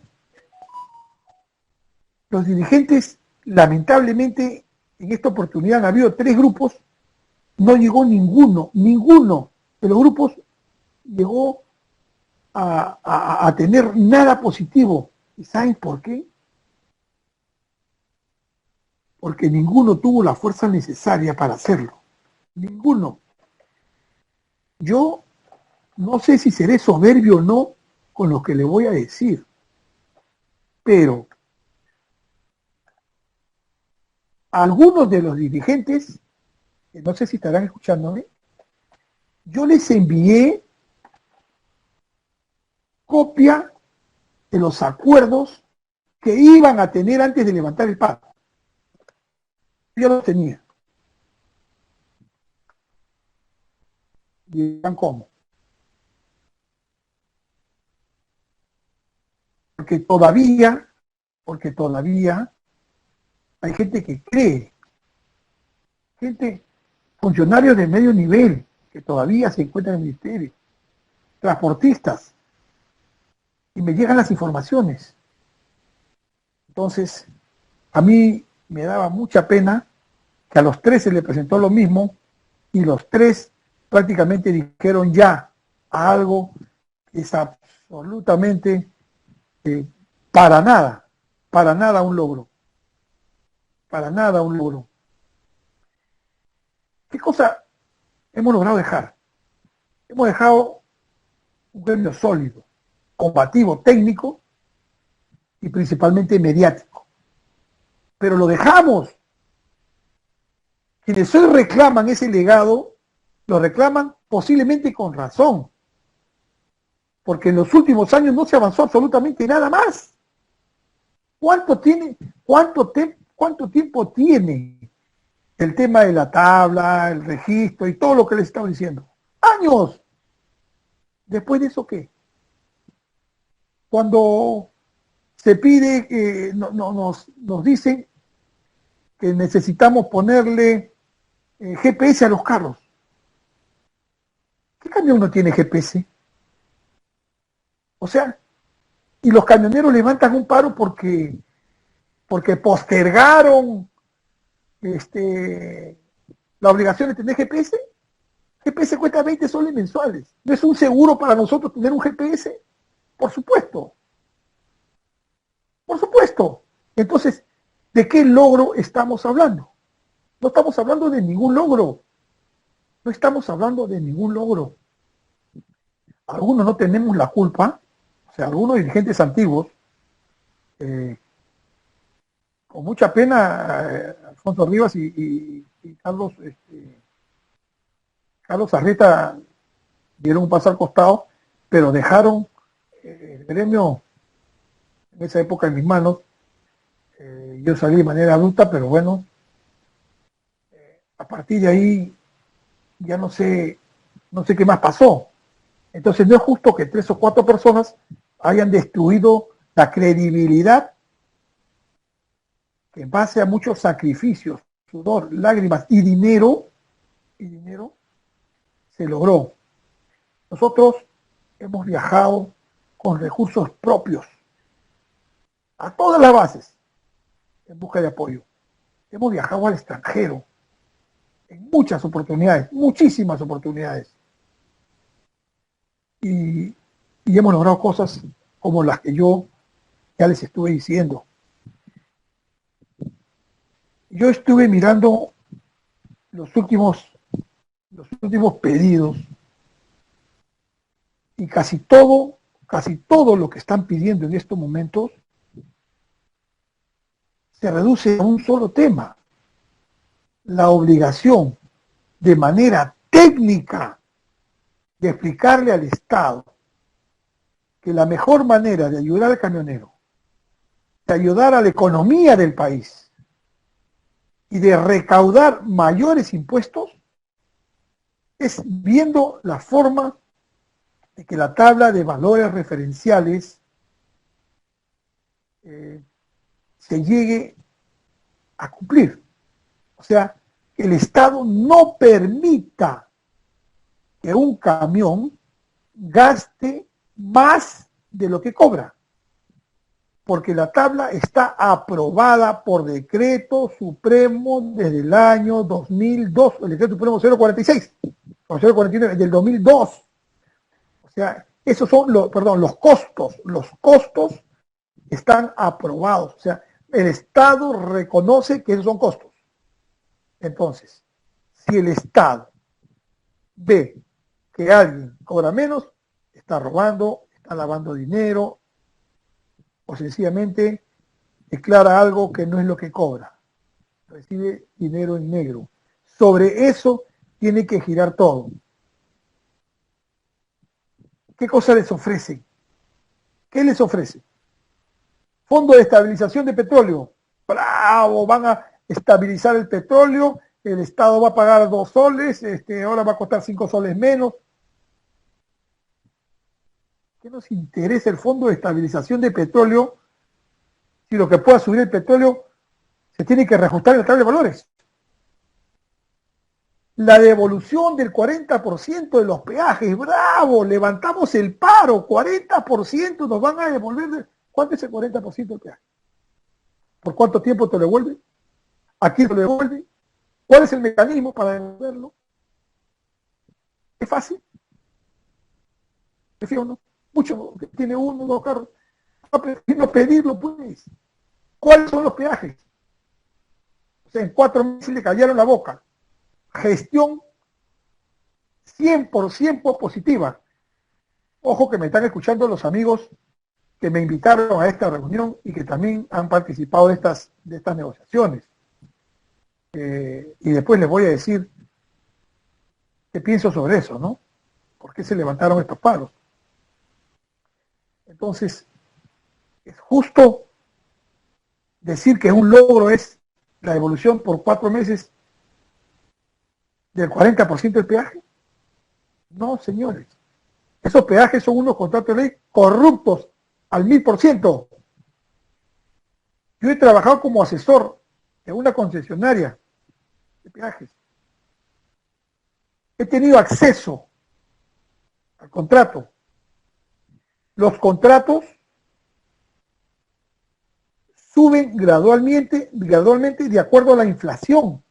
los dirigentes, lamentablemente, en esta oportunidad han habido 3 grupos, no llegó ninguno de los grupos llegó a tener nada positivo. ¿Y saben por qué? Porque ninguno tuvo la fuerza necesaria para hacerlo. Ninguno. Yo no sé si seré soberbio o no con lo que le voy a decir, pero algunos de los dirigentes, no sé si estarán escuchándome, yo les envié copia de los acuerdos que iban a tener antes de levantar el paro. Yo los tenía. Dirán cómo. porque todavía hay gente que cree, funcionarios de medio nivel, que todavía se encuentran en el ministerio, transportistas, y me llegan las informaciones. Entonces, a mí me daba mucha pena que a los tres se les presentó lo mismo y los tres prácticamente dijeron ya a algo que es absolutamente para nada un logro, para nada un logro. ¿Qué cosa hemos logrado dejar? Hemos dejado un gremio sólido, combativo, técnico y principalmente mediático. Pero lo dejamos. Quienes hoy reclaman ese legado, lo reclaman posiblemente con razón, porque en los últimos años no se avanzó absolutamente nada más. ¿Cuánto tiempo tiene el tema de la tabla, el registro y todo lo que les estaba diciendo? ¡Años! ¿Después de eso qué? Cuando se pide, nos dicen que necesitamos ponerle GPS a los carros. ¿Qué camión no tiene GPS? O sea, y los camioneros levantan un paro porque postergaron la obligación de tener GPS. GPS cuesta 20 soles mensuales. ¿No es un seguro para nosotros tener un GPS? Por supuesto. Por supuesto. Entonces, ¿de qué logro estamos hablando? No estamos hablando de ningún logro. No estamos hablando de ningún logro. Algunos no tenemos la culpa, o sea, algunos dirigentes antiguos, con mucha pena, Alfonso Rivas y Carlos Arrieta dieron un paso al costado, pero dejaron el gremio en esa época en mis manos. Yo salí de manera adulta, pero bueno, a partir de ahí ya no sé qué más pasó. Entonces no es justo que 3 o 4 personas hayan destruido la credibilidad que en base a muchos sacrificios, sudor, lágrimas y dinero se logró. Nosotros hemos viajado con recursos propios a todas las bases en busca de apoyo. Hemos viajado al extranjero en muchas oportunidades, muchísimas oportunidades. Y hemos logrado cosas como las que yo ya les estuve diciendo. Yo estuve mirando los últimos pedidos y casi todo lo que están pidiendo en estos momentos se reduce a un solo tema: la obligación de manera técnica de explicarle al Estado que la mejor manera de ayudar al camionero, de ayudar a la economía del país y de recaudar mayores impuestos es viendo la forma de que la tabla de valores referenciales se llegue a cumplir. O sea, que el Estado no permita que un camión gaste más de lo que cobra, porque la tabla está aprobada por decreto supremo desde el año 2002, el decreto supremo 046 o 049 del 2002. O sea, esos son los costos. Los costos están aprobados. O sea, el Estado reconoce que esos son costos. Entonces, si el Estado ve que alguien cobra menos, está robando, está lavando dinero, o sencillamente declara algo que no es lo que cobra, recibe dinero en negro. Sobre eso tiene que girar todo. ¿Qué cosa les ofrecen? ¿Qué les ofrecen? Fondo de estabilización de petróleo. ¡Bravo! Van a estabilizar el petróleo, el Estado va a pagar 2 soles, ahora va a costar 5 soles menos. ¿Qué nos interesa el Fondo de Estabilización de Petróleo si lo que pueda subir el petróleo se tiene que reajustar en la tabla de valores? La devolución del 40% de los peajes, bravo, levantamos el paro, 40% nos van a devolver. ¿Cuánto es el 40% del peaje? ¿Por cuánto tiempo te lo devuelve? ¿A quién te lo devuelve? ¿Cuál es el mecanismo para devolverlo? ¿Es fácil? ¿Es fácil o no? Mucho que tiene uno, dos carros. No pedirlo, pues. ¿Cuáles son los peajes? O sea, en 4 meses le callaron la boca. Gestión 100% positiva. Ojo que me están escuchando los amigos que me invitaron a esta reunión y que también han participado de estas negociaciones. Y después les voy a decir qué pienso sobre eso, ¿no? ¿Por qué se levantaron estos paros? Entonces, es justo decir que un logro es la devolución por 4 meses del 40% del peaje. No, señores. Esos peajes son unos contratos de ley corruptos al 1000%. Yo he trabajado como asesor en una concesionaria de peajes. He tenido acceso al contrato. Los contratos suben gradualmente de acuerdo a la inflación.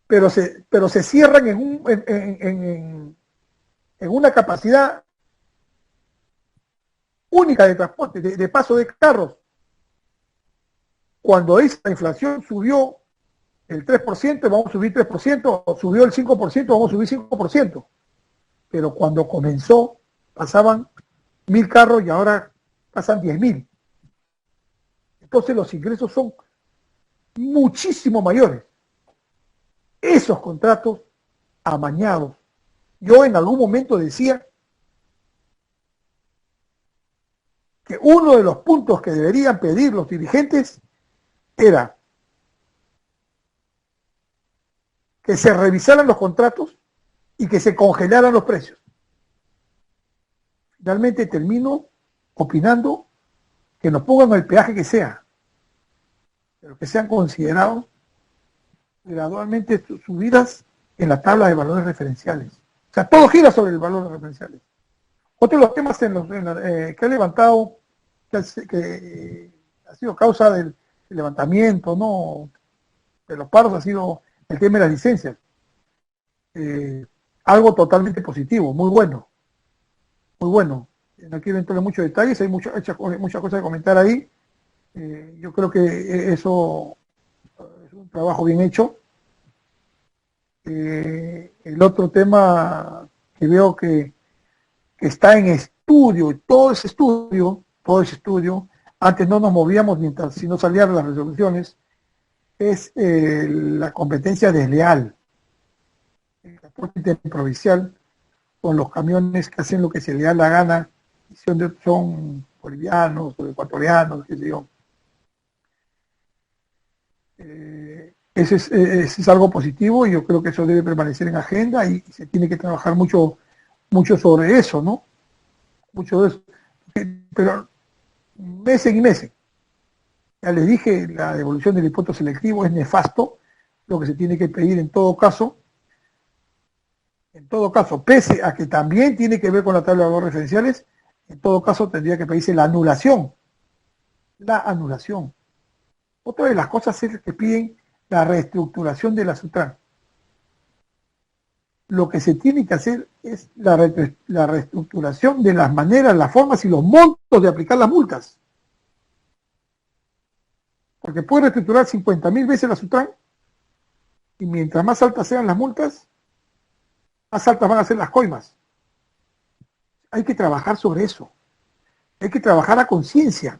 Pero se cierran en una capacidad única de transporte, de paso de carros. Cuando esa inflación subió el 3%, vamos a subir 3%, o subió el 5%, vamos a subir 5%. Pero cuando comenzó, pasaban 1000 carros y ahora pasan 10.000. Entonces los ingresos son muchísimo mayores. Esos contratos amañados. Yo en algún momento decía que uno de los puntos que deberían pedir los dirigentes era que se revisaran los contratos y que se congelaran los precios. Finalmente termino opinando que nos pongan el peaje que sea, pero que sean considerados gradualmente subidas en la tabla de valores referenciales. O sea, todo gira sobre el valor referenciales. Otro de los temas que ha levantado, que ha sido causa del levantamiento, ¿no?, de los paros, ha sido el tema de las licencias. Algo totalmente positivo, muy bueno. Muy bueno. No quiero entrar en muchos detalles, hay muchas cosas que comentar ahí. Yo creo que eso es un trabajo bien hecho. El otro tema que veo que está en estudio, todo ese estudio, antes no nos movíamos mientras si no salían las resoluciones, es la competencia desleal. El transporte interprovincial con los camiones que hacen lo que se le da la gana, son bolivianos o ecuatorianos, qué sé yo. Ese es algo positivo y yo creo que eso debe permanecer en agenda y se tiene que trabajar mucho sobre eso, ¿no? Mucho de eso. Pero meses y meses. Ya les dije, la devolución del impuesto selectivo es nefasto. Lo que se tiene que pedir en todo caso, pese a que también tiene que ver con la tabla de valores referenciales, en todo caso tendría que pedirse la anulación. La anulación. Otra de las cosas es que piden la reestructuración de la SUTRAN. Lo que se tiene que hacer es la reestructuración de las maneras, las formas y los montos de aplicar las multas. Porque puede reestructurar 50.000 veces la SUTRAN y mientras más altas sean las multas, más altas van a ser las coimas. Hay que trabajar sobre eso. Hay que trabajar a conciencia.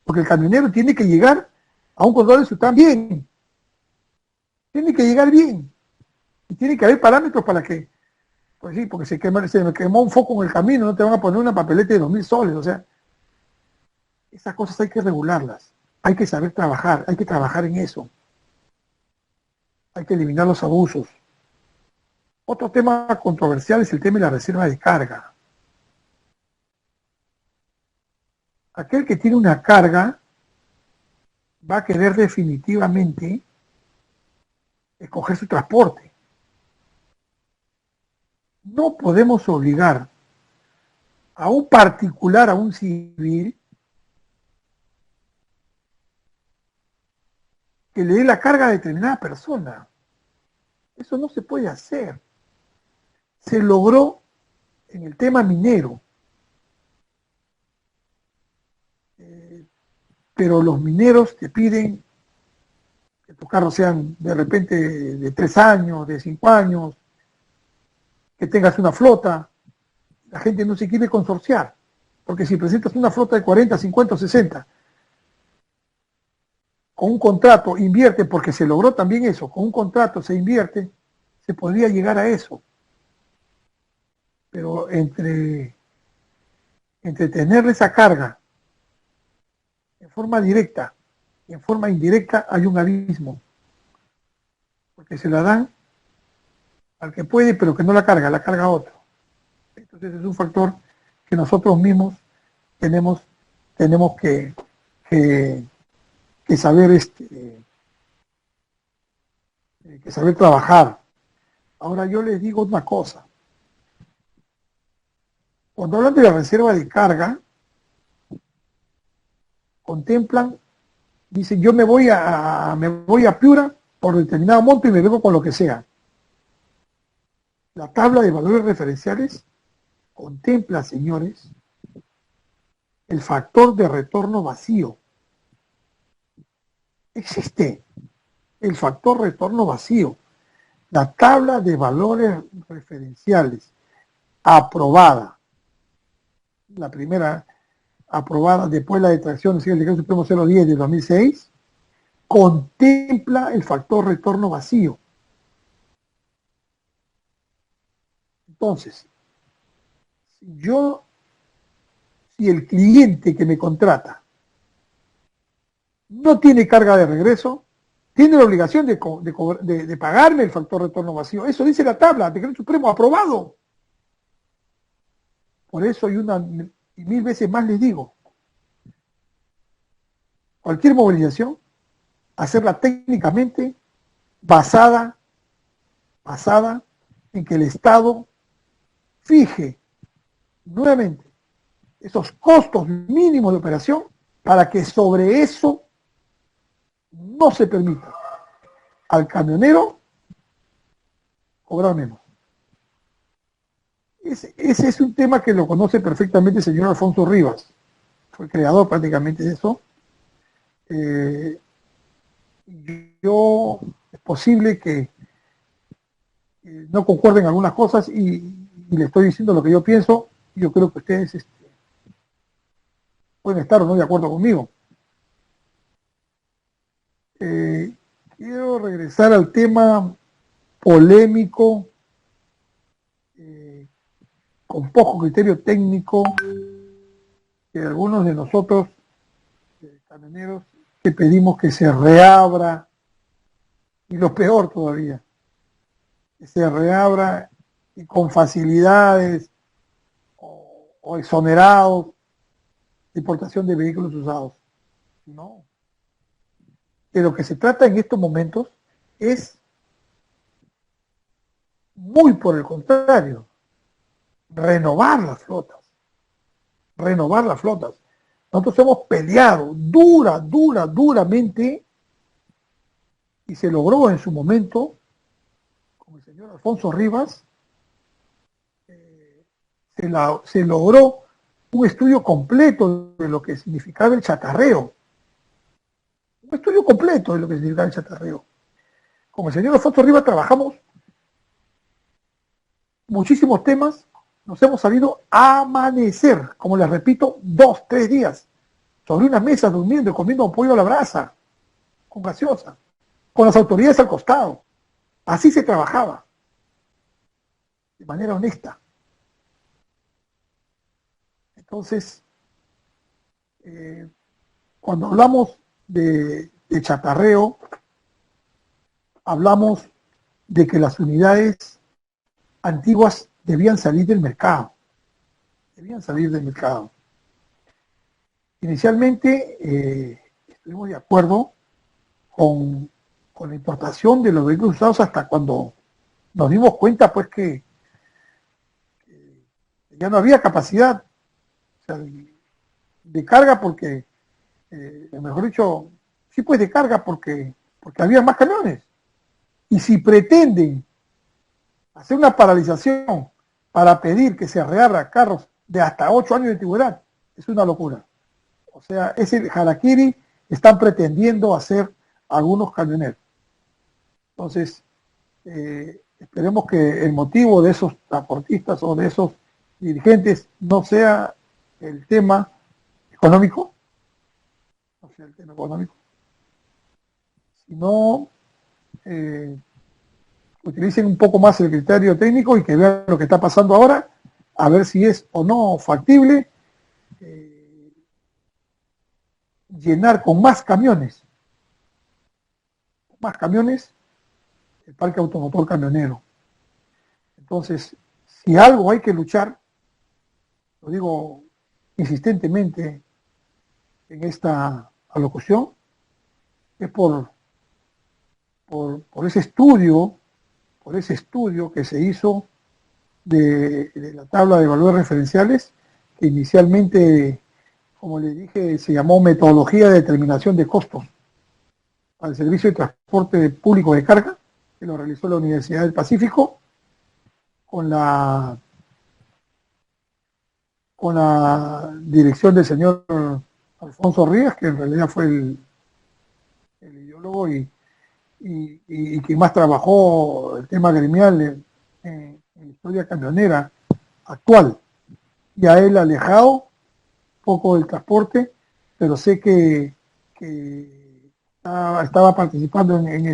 Porque el camionero tiene que llegar a un control de SUTRAN bien. Tiene que llegar bien. Y tiene que haber parámetros para que, pues sí, porque se me quemó un foco en el camino, no te van a poner una papeleta de 2.000 soles. O sea, esas cosas hay que regularlas. Hay que saber trabajar, hay que trabajar en eso. Hay que eliminar los abusos. Otro tema controversial es el tema de la reserva de carga. aquel que tiene una carga va a querer definitivamente escoger su transporte. No podemos obligar a un particular, a un civil, que le dé la carga a determinada persona. Eso no se puede hacer. Se logró en el tema minero. Pero los mineros te piden que tus carros sean de repente de 3 años, de 5 años, que tengas una flota. La gente no se quiere consorciar, porque si presentas una flota de 40, 50 o 60, con un contrato invierte, porque se logró también eso, con un contrato se invierte, se podría llegar a eso. Pero entre tenerle esa carga en forma directa y en forma indirecta hay un abismo, porque se la dan al que puede, pero que no la carga a otro. Entonces es un factor que nosotros mismos tenemos que saber que saber trabajar. Ahora yo les digo una cosa. Cuando hablan de la reserva de carga, contemplan, dicen, yo me voy a Piura por determinado monto y me vengo con lo que sea. La tabla de valores referenciales contempla, señores, el factor de retorno vacío. Existe el factor retorno vacío. La tabla de valores referenciales aprobada, la primera aprobada después de la detracción del Decreto Supremo 010 de 2006, contempla el factor retorno vacío. Entonces, si el cliente que me contrata no tiene carga de regreso, tiene la obligación de pagarme el factor retorno vacío. Eso dice la tabla, Decreto Supremo aprobado. Por eso y 1000 veces más les digo, cualquier movilización, hacerla técnicamente basada en que el Estado fije nuevamente esos costos mínimos de operación para que sobre eso no se permita al camionero cobrar menos. Ese es un tema que lo conoce perfectamente el señor Alfonso Rivas, fue creador prácticamente de eso. Es posible que no concuerden algunas cosas y le estoy diciendo lo que yo pienso. Yo creo que ustedes pueden estar o no de acuerdo conmigo. Quiero regresar al tema polémico, con poco criterio técnico, que algunos de nosotros, camioneros, que pedimos que se reabra, y lo peor todavía, que se reabra y con facilidades o exonerados de importación de vehículos usados. No. De lo que se trata en estos momentos es muy por el contrario, renovar las flotas. Nosotros hemos peleado duramente y se logró en su momento, con el señor Alfonso Rivas, se logró un estudio completo de lo que significaba el chatarreo. Un estudio completo de lo que significaba el chatarreo. Con el señor Alfonso Rivas trabajamos muchísimos temas, nos hemos sabido a amanecer, como les repito, 2, 3 días, sobre una mesa durmiendo y comiendo pollo a la brasa, con gaseosa, con las autoridades al costado. Así se trabajaba, de manera honesta. Entonces, cuando hablamos de chatarreo, hablamos de que las unidades antiguas debían salir del mercado. Inicialmente estuvimos de acuerdo con la importación de los vehículos usados hasta cuando nos dimos cuenta pues que ya no había capacidad, o sea, de carga porque, mejor dicho, sí pues de carga porque había más camiones. Y si pretenden hacer una paralización para pedir que se reabra carros de hasta 8 años de antigüedad, es una locura. O sea, ese harakiri están pretendiendo hacer algunos camioneros. Entonces, esperemos que el motivo de esos transportistas o de esos dirigentes no sea el tema económico, sino utilicen un poco más el criterio técnico y que vean lo que está pasando ahora, a ver si es o no factible llenar con más camiones el parque automotor camionero. Entonces, si algo hay que luchar, lo digo insistentemente en esta alocución, es por ese estudio que se hizo de la tabla de valores referenciales, que inicialmente, como le dije, se llamó metodología de determinación de costos al servicio de transporte público de carga, que lo realizó la Universidad del Pacífico, con la dirección del señor Alfonso Rías, que en realidad fue el ideólogo y quien más trabajó el tema gremial en la historia camionera actual. Y a él alejado un poco del transporte, pero sé que estaba participando en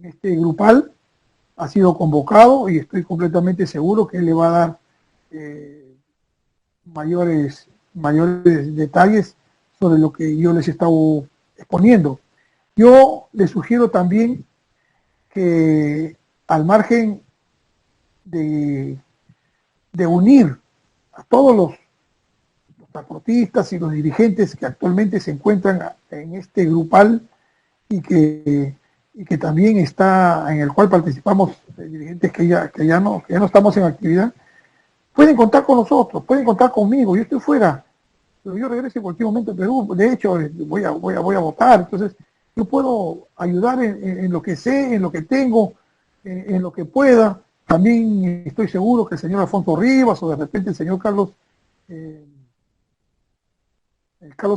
este grupal, ha sido convocado y estoy completamente seguro que él le va a dar mayores detalles sobre lo que yo les he estado exponiendo. Yo les sugiero también que al margen de unir a todos los transportistas y los dirigentes que actualmente se encuentran en este grupal y que también está, en el cual participamos dirigentes que ya no estamos en actividad, pueden contar con nosotros, pueden contar conmigo. Yo estoy fuera, pero yo regreso en cualquier momento a Perú. De hecho, voy a votar. Entonces, yo puedo ayudar en lo que sé, en lo que tengo, en lo que pueda. También estoy seguro que el señor Alfonso Rivas o de repente el señor Carlos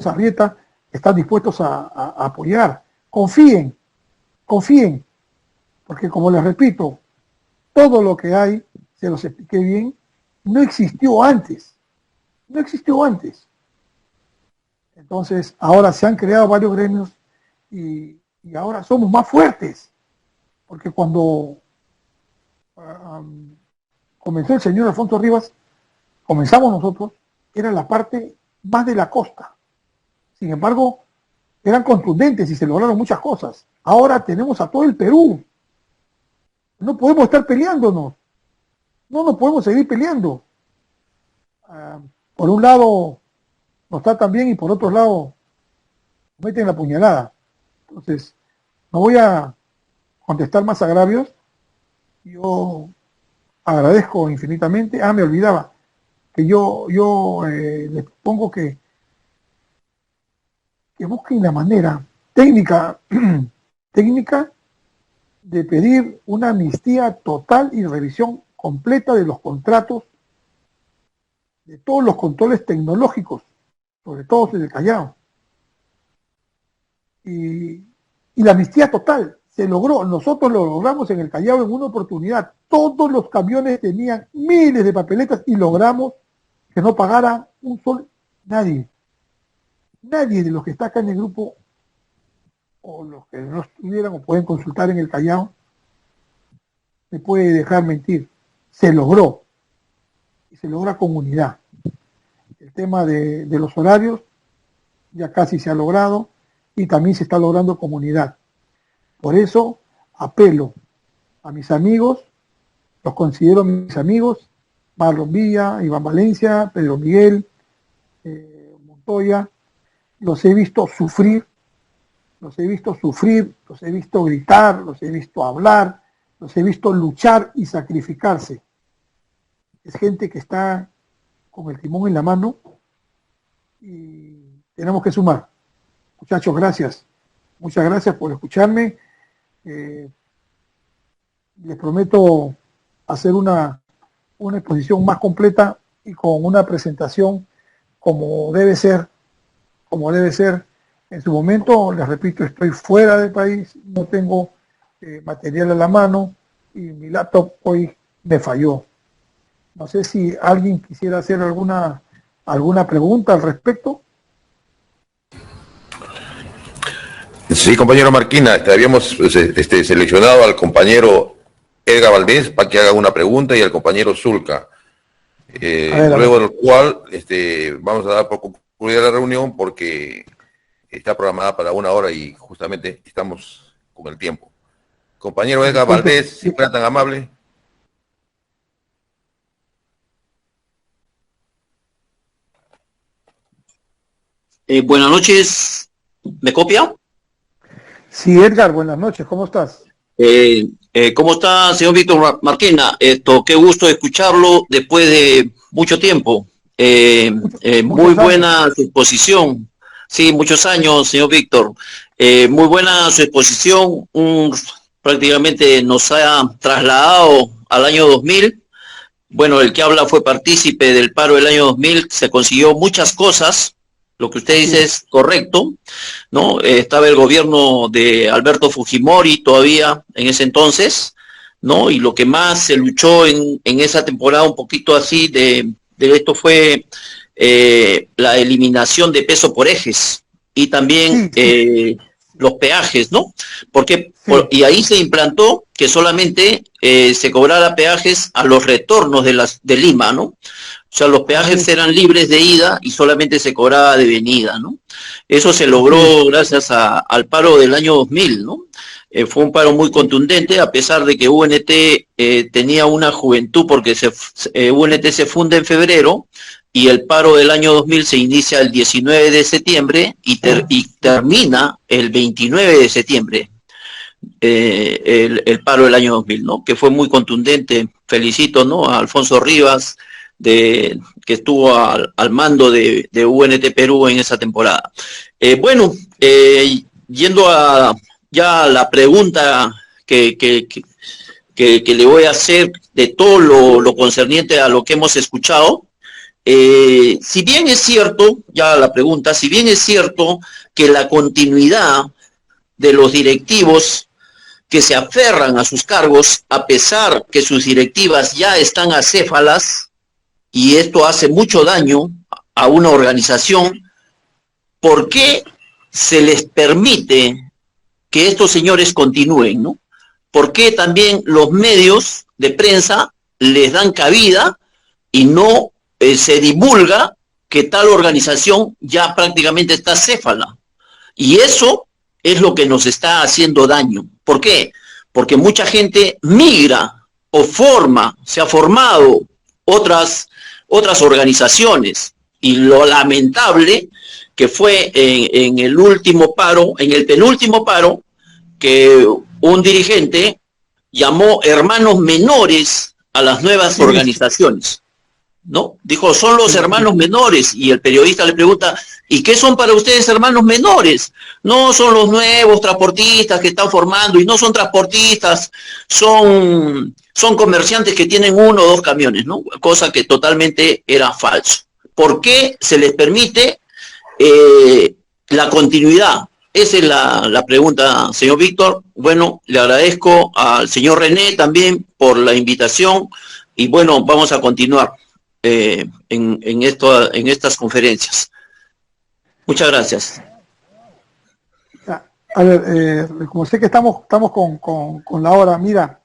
Arrieta están dispuestos a apoyar. Confíen, porque como les repito, todo lo que hay, se los expliqué bien, no existió antes. Entonces, ahora se han creado varios gremios y ahora somos más fuertes, porque cuando comenzó el señor Alfonso Rivas, comenzamos nosotros, era la parte más de la costa. Sin embargo, eran contundentes y se lograron muchas cosas. Ahora tenemos a todo el Perú. No podemos estar peleándonos. No nos podemos seguir peleando. Por un lado nos tratan bien y por otro lado nos meten la puñalada. Entonces, no voy a contestar más agravios. Yo agradezco infinitamente. Me olvidaba que yo les propongo que busquen la manera técnica de pedir una amnistía total y revisión completa de los contratos, de todos los controles tecnológicos, sobre todo en el Callao. Y la amnistía total se logró, nosotros lo logramos en el Callao en una oportunidad. Todos los camiones tenían miles de papeletas y logramos que no pagara un sol nadie. Nadie de los que está acá en el grupo, o los que no estuvieran o pueden consultar en el Callao, me puede dejar mentir. Se logró. Y se logra con unidad. El tema de los horarios ya casi se ha logrado y también se está logrando con unidad. Por eso apelo a mis amigos, los considero mis amigos, Marlon Villa, Iván Valencia, Pedro Miguel, Montoya, los he visto sufrir, los he visto sufrir, los he visto gritar, los he visto hablar, los he visto luchar y sacrificarse. Es gente que está con el timón en la mano y tenemos que sumar. Muchachos, gracias. Muchas gracias por escucharme. Les prometo hacer una exposición más completa y con una presentación como debe ser en su momento. Les repito, estoy fuera del país, no tengo material a la mano y mi laptop hoy me falló. No sé si alguien quisiera hacer alguna pregunta al respecto. Sí, compañero Marquina, habíamos seleccionado al compañero Edgar Valdés para que haga una pregunta y al compañero Zulca. Luego del cual vamos a dar por concluida la reunión porque está programada para 1 hora y justamente estamos con el tiempo. Compañero Edgar Valdés, si fuera tan amable. Buenas noches, ¿me copia? Sí, Edgar, buenas noches, ¿cómo estás? ¿Cómo está, señor Víctor Marquina? Qué gusto escucharlo después de mucho tiempo. Muy buena su exposición. Sí, muchos años, señor Víctor. Muy buena su exposición. Prácticamente nos ha trasladado al año 2000. Bueno, el que habla fue partícipe del paro del año 2000. Se consiguió muchas cosas. Lo que usted dice es correcto, ¿no? Estaba el gobierno de Alberto Fujimori todavía en ese entonces, ¿no? Y lo que más se luchó en esa temporada un poquito así de esto fue la eliminación de peso por ejes y también los peajes, ¿no? Porque y ahí se implantó que solamente se cobrara peajes a los retornos de Lima, ¿no? O sea, los peajes eran libres de ida y solamente se cobraba de venida, ¿no? Eso se logró gracias al paro del año 2000, ¿no? Fue un paro muy contundente, a pesar de que UNT tenía una juventud, porque UNT se funda en febrero y el paro del año 2000 se inicia el 19 de septiembre y termina el 29 de septiembre. El paro del año 2000, ¿no? Que fue muy contundente. Felicito, ¿no? A Alfonso Rivas, que estuvo al mando de UNT Perú en esa temporada. Bueno, yendo a ya la pregunta que le voy a hacer de todo lo concerniente a lo que hemos escuchado, si bien es cierto, ya la pregunta, si bien es cierto que la continuidad de los directivos que se aferran a sus cargos, a pesar que sus directivas ya están acéfalas, y esto hace mucho daño a una organización, ¿por qué se les permite que estos señores continúen, ¿no? ¿Por qué también los medios de prensa les dan cabida y no se divulga que tal organización ya prácticamente está acéfala? Y eso es lo que nos está haciendo daño. ¿Por qué? Porque mucha gente migra o se ha formado otras organizaciones, y lo lamentable que fue en el último paro, en el penúltimo paro, que un dirigente llamó hermanos menores a las nuevas organizaciones, ¿no? Dijo, son los hermanos menores, y el periodista le pregunta, ¿y qué son para ustedes hermanos menores? No, son los nuevos transportistas que están formando, y no son transportistas, son comerciantes que tienen 1 o 2 camiones, ¿no? Cosa que totalmente era falso. ¿Por qué se les permite la continuidad? Esa es la pregunta, señor Víctor. Bueno, le agradezco al señor René también por la invitación, y bueno, vamos a continuar en estas conferencias. Muchas gracias. A ver, como sé que estamos con la hora, mira,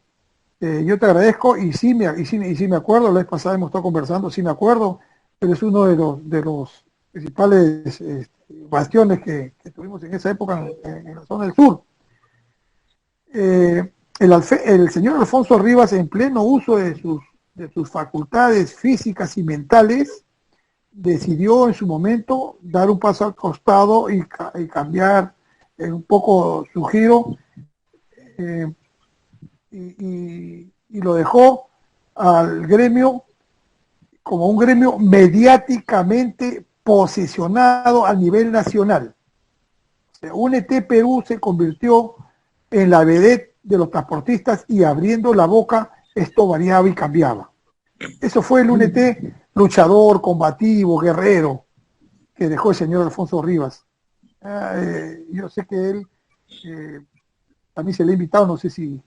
yo te agradezco y sí me acuerdo, la vez pasada hemos estado conversando, sí me acuerdo, pero es uno de los principales bastiones que tuvimos en esa época en la zona del sur. El señor Alfonso Rivas, en pleno uso de sus facultades físicas y mentales, decidió en su momento dar un paso al costado y cambiar un poco su giro, y lo dejó al gremio como un gremio mediáticamente posicionado a nivel nacional. O sea, UNT Perú se convirtió en la vedette de los transportistas y abriendo la boca esto variaba y cambiaba. Eso fue el UNT luchador, combativo, guerrero que dejó el señor Alfonso Rivas. Yo sé que él, a mí se le ha invitado, no sé si me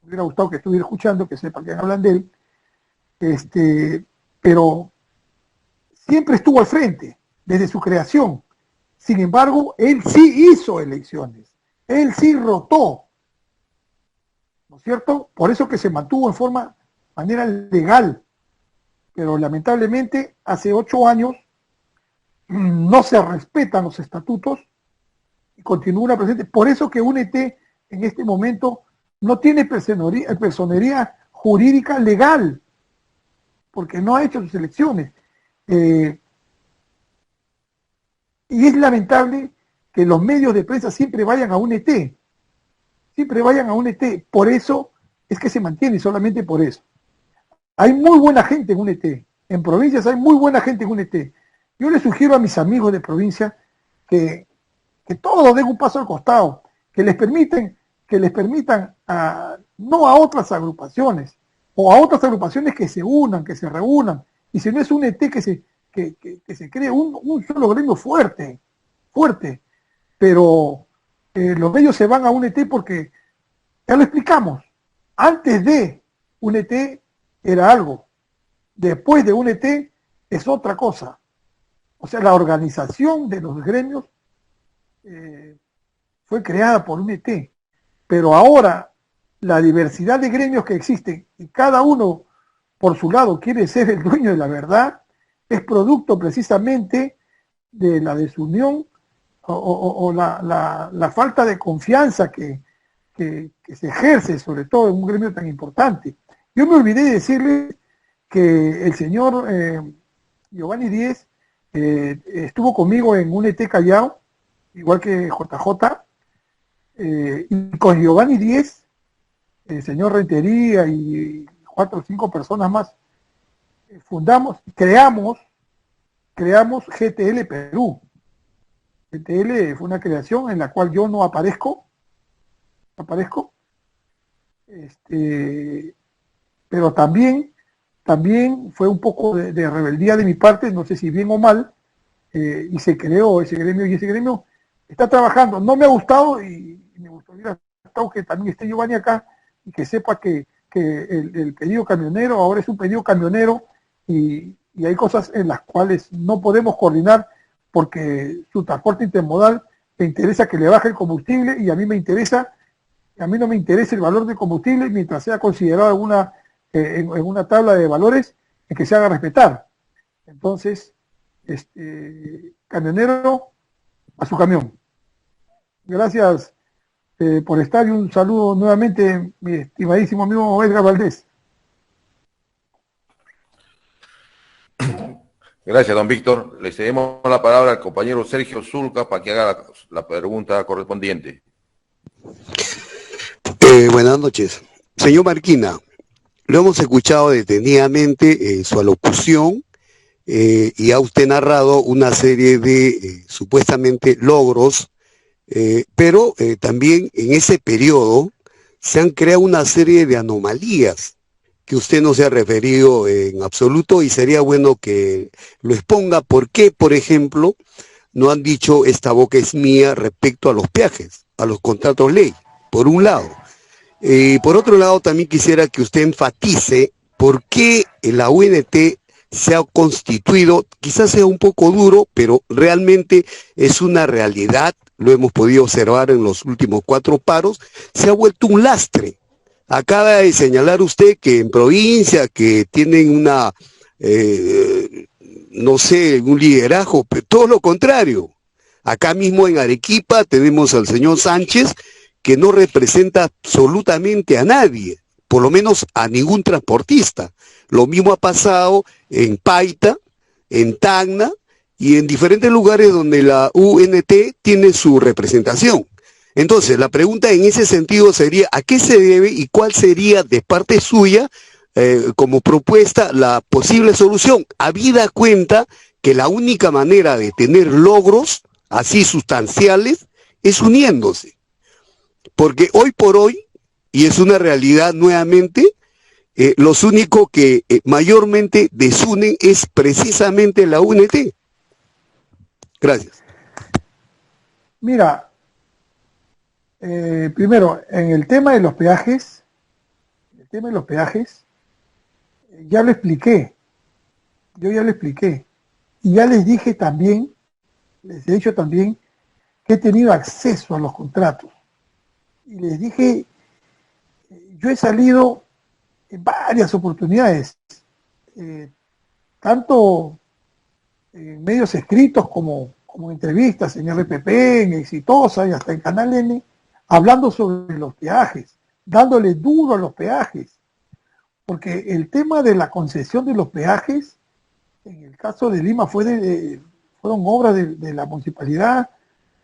hubiera gustado que estuviera escuchando, que sepa que hablan de él, pero siempre estuvo al frente desde su creación. Sin embargo, él sí hizo elecciones, él sí rotó, ¿no es cierto? Por eso que se mantuvo en manera legal, pero lamentablemente hace 8 años no se respetan los estatutos y continúa presente. Por eso que UNT en este momento no tiene personería jurídica legal, porque no ha hecho sus elecciones. Y es lamentable que los medios de prensa siempre vayan a UNT, por eso es que se mantiene, solamente por eso. Hay muy buena gente en UNT, en provincias hay muy buena gente en UNT. Yo les sugiero a mis amigos de provincia que todos den un paso al costado, que les permitan no a otras agrupaciones, o a otras agrupaciones que se unan, que se reúnan, y si no es UNT que se cree un solo gremio fuerte, pero los medios se van a UNT porque, ya lo explicamos, antes de UNT era algo, después de UNT es otra cosa. O sea, la organización de los gremios fue creada por UNT, pero ahora la diversidad de gremios que existen y cada uno por su lado quiere ser el dueño de la verdad, es producto precisamente de la desunión o la falta de confianza que se ejerce, sobre todo en un gremio tan importante. Yo me olvidé de decirle que el señor Giovanni Díez estuvo conmigo en UNT Callao, igual que JJ, y con Giovanni Díez, el señor Rentería y 4 o 5 personas más, creamos GTL Perú. GTL fue una creación en la cual yo no aparezco, pero también fue un poco de rebeldía de mi parte, no sé si bien o mal, y se creó ese gremio, y ese gremio está trabajando. No me ha gustado, y me gustaría que también esté Giovanni acá, y que sepa que el pedido camionero ahora es un pedido camionero, y hay cosas en las cuales no podemos coordinar, porque su transporte intermodal le interesa que le baje el combustible, y a mí no me interesa el valor del combustible mientras sea considerado en una tabla de valores en que se haga respetar. Entonces, camionero a su camión. Gracias por estar, y un saludo nuevamente, mi estimadísimo amigo Edgar Valdés. Gracias, don Víctor. Le cedemos la palabra al compañero Sergio Zulca para que haga la pregunta correspondiente. Buenas noches. Señor Marquina, lo hemos escuchado detenidamente su alocución, y ha usted narrado una serie de supuestamente logros, pero también en ese periodo se han creado una serie de anomalías que usted no se ha referido en absoluto, y sería bueno que lo exponga. ¿Por qué, por ejemplo, no han dicho esta boca es mía respecto a los peajes, a los contratos ley, por un lado? Por otro lado, también quisiera que usted enfatice por qué la UNT se ha constituido, quizás sea un poco duro, pero realmente es una realidad, lo hemos podido observar en los últimos 4 paros, se ha vuelto un lastre. Acaba de señalar usted que en provincia que tienen una, no sé, un liderazgo, pero todo lo contrario. Acá mismo en Arequipa tenemos al señor Sánchez, que no representa absolutamente a nadie, por lo menos a ningún transportista. Lo mismo ha pasado en Paita, en Tacna y en diferentes lugares donde la UNT tiene su representación. Entonces, la pregunta en ese sentido sería, ¿a qué se debe y cuál sería de parte suya como propuesta la posible solución? Habida cuenta que la única manera de tener logros así sustanciales es uniéndose. Porque hoy por hoy, y es una realidad nuevamente, los únicos que mayormente desunen es precisamente la UNT. Gracias. Mira, primero, en el tema de los peajes, ya lo expliqué, yo ya lo expliqué, y ya les dije también, les he dicho también que he tenido acceso a los contratos, y les dije, yo he salido en varias oportunidades, tanto en medios escritos como en entrevistas en RPP, en Exitosa y hasta en Canal N, hablando sobre los peajes, dándole duro a los peajes, porque el tema de la concesión de los peajes, en el caso de Lima fueron obras de la municipalidad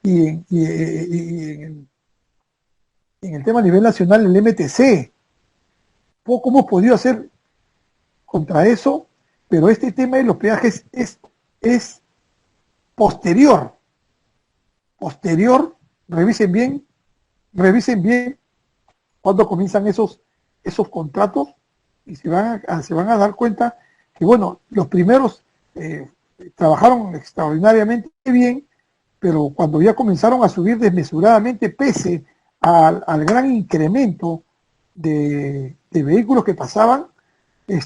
y en el tema a nivel nacional el MTC. Poco hemos podido hacer contra eso, pero este tema de los peajes es posterior, revisen bien cuando comienzan esos contratos y se van a dar cuenta que, bueno, los primeros trabajaron extraordinariamente bien, pero cuando ya comenzaron a subir desmesuradamente, pese al gran incremento de vehículos que pasaban,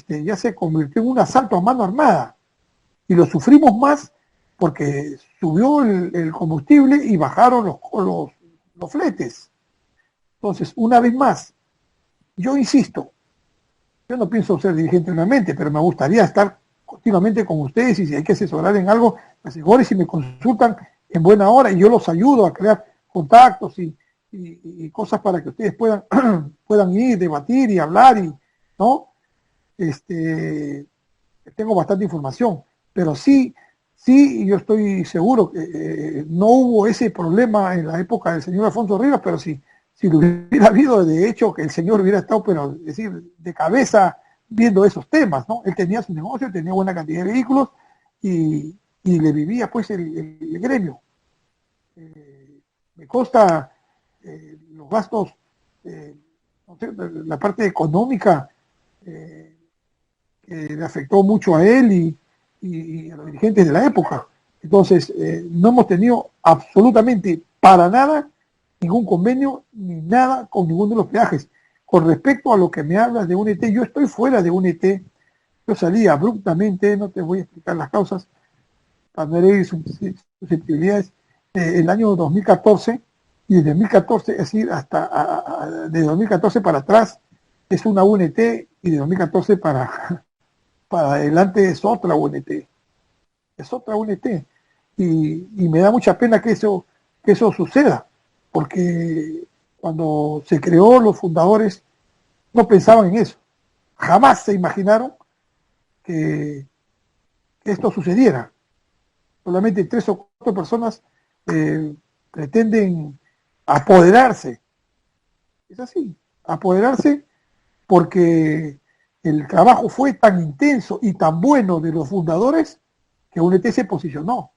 ya se convirtió en un asalto a mano armada. Y lo sufrimos más porque subió el combustible y bajaron los fletes. Entonces, una vez más, yo insisto, yo no pienso ser dirigente nuevamente, pero me gustaría estar continuamente con ustedes y si hay que asesorar en algo, me asesoren y me consultan en buena hora y yo los ayudo a crear contactos y cosas para que ustedes puedan ir, debatir y hablar ¿no? Tengo bastante información, pero sí, yo estoy seguro que no hubo ese problema en la época del señor Alfonso Rivas, pero si lo hubiera habido, de hecho, que el señor hubiera estado, pero es decir, de cabeza viendo esos temas, ¿no? Él tenía su negocio, tenía buena cantidad de vehículos y le vivía pues el gremio. Me consta los gastos, no sé, la parte económica que le afectó mucho a él y a los dirigentes de la época. Entonces, no hemos tenido absolutamente para nada ningún convenio ni nada con ninguno de los peajes. Con respecto a lo que me hablas de UNT, yo estoy fuera de UNT, yo salí abruptamente, no te voy a explicar las causas, para no herir susceptibilidades, el año 2014, y desde 2014, es decir, de 2014 para atrás, es una UNT, y de 2014 para adelante es otra UNT. Es otra UNT. Y me da mucha pena que eso suceda, porque cuando se creó, los fundadores no pensaban en eso. Jamás se imaginaron que esto sucediera. Solamente 3 o 4 personas pretenden apoderarse. Es así, apoderarse porque el trabajo fue tan intenso y tan bueno de los fundadores que UNT se posicionó.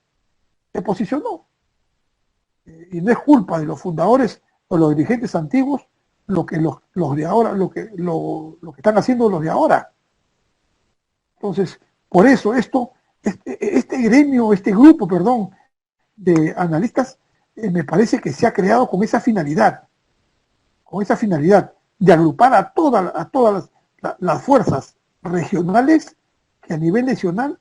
Y no es culpa de los fundadores o los dirigentes antiguos lo que los de ahora, lo que están haciendo los de ahora. Entonces, por eso este grupo, de analistas, me parece que se ha creado con esa finalidad de agrupar a todas las fuerzas regionales que a nivel nacional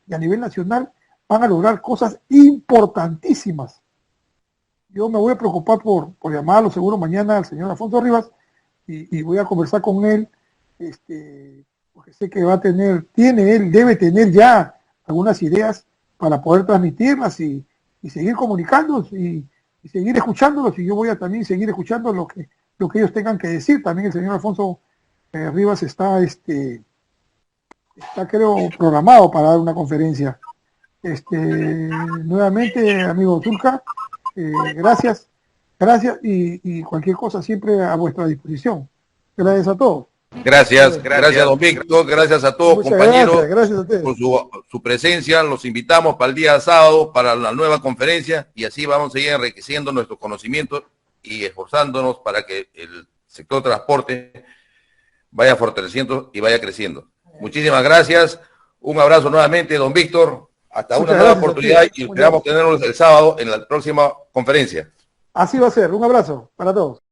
van a lograr cosas importantísimas. Yo me voy a preocupar por llamarlo seguro mañana al señor Alfonso Rivas y voy a conversar con él, porque sé que él debe tener ya algunas ideas para poder transmitirlas y seguir comunicándolos y seguir escuchándolos, y yo voy a también seguir escuchando lo que ellos tengan que decir. También el señor Alfonso Rivas está creo programado para dar una conferencia Nuevamente, amigo Zulca, gracias, y cualquier cosa siempre a vuestra disposición. Gracias a todos. Gracias don Víctor, gracias a todos, Muchas compañeros, gracias a ustedes. por su presencia. Los invitamos para el día sábado, para la nueva conferencia, y así vamos a seguir enriqueciendo nuestros conocimientos y esforzándonos para que el sector transporte vaya fortaleciendo y vaya creciendo. Muchísimas gracias, un abrazo nuevamente, don Víctor, hasta una nueva oportunidad y esperamos tenerlos el sábado en la próxima conferencia. Así va a ser, un abrazo para todos.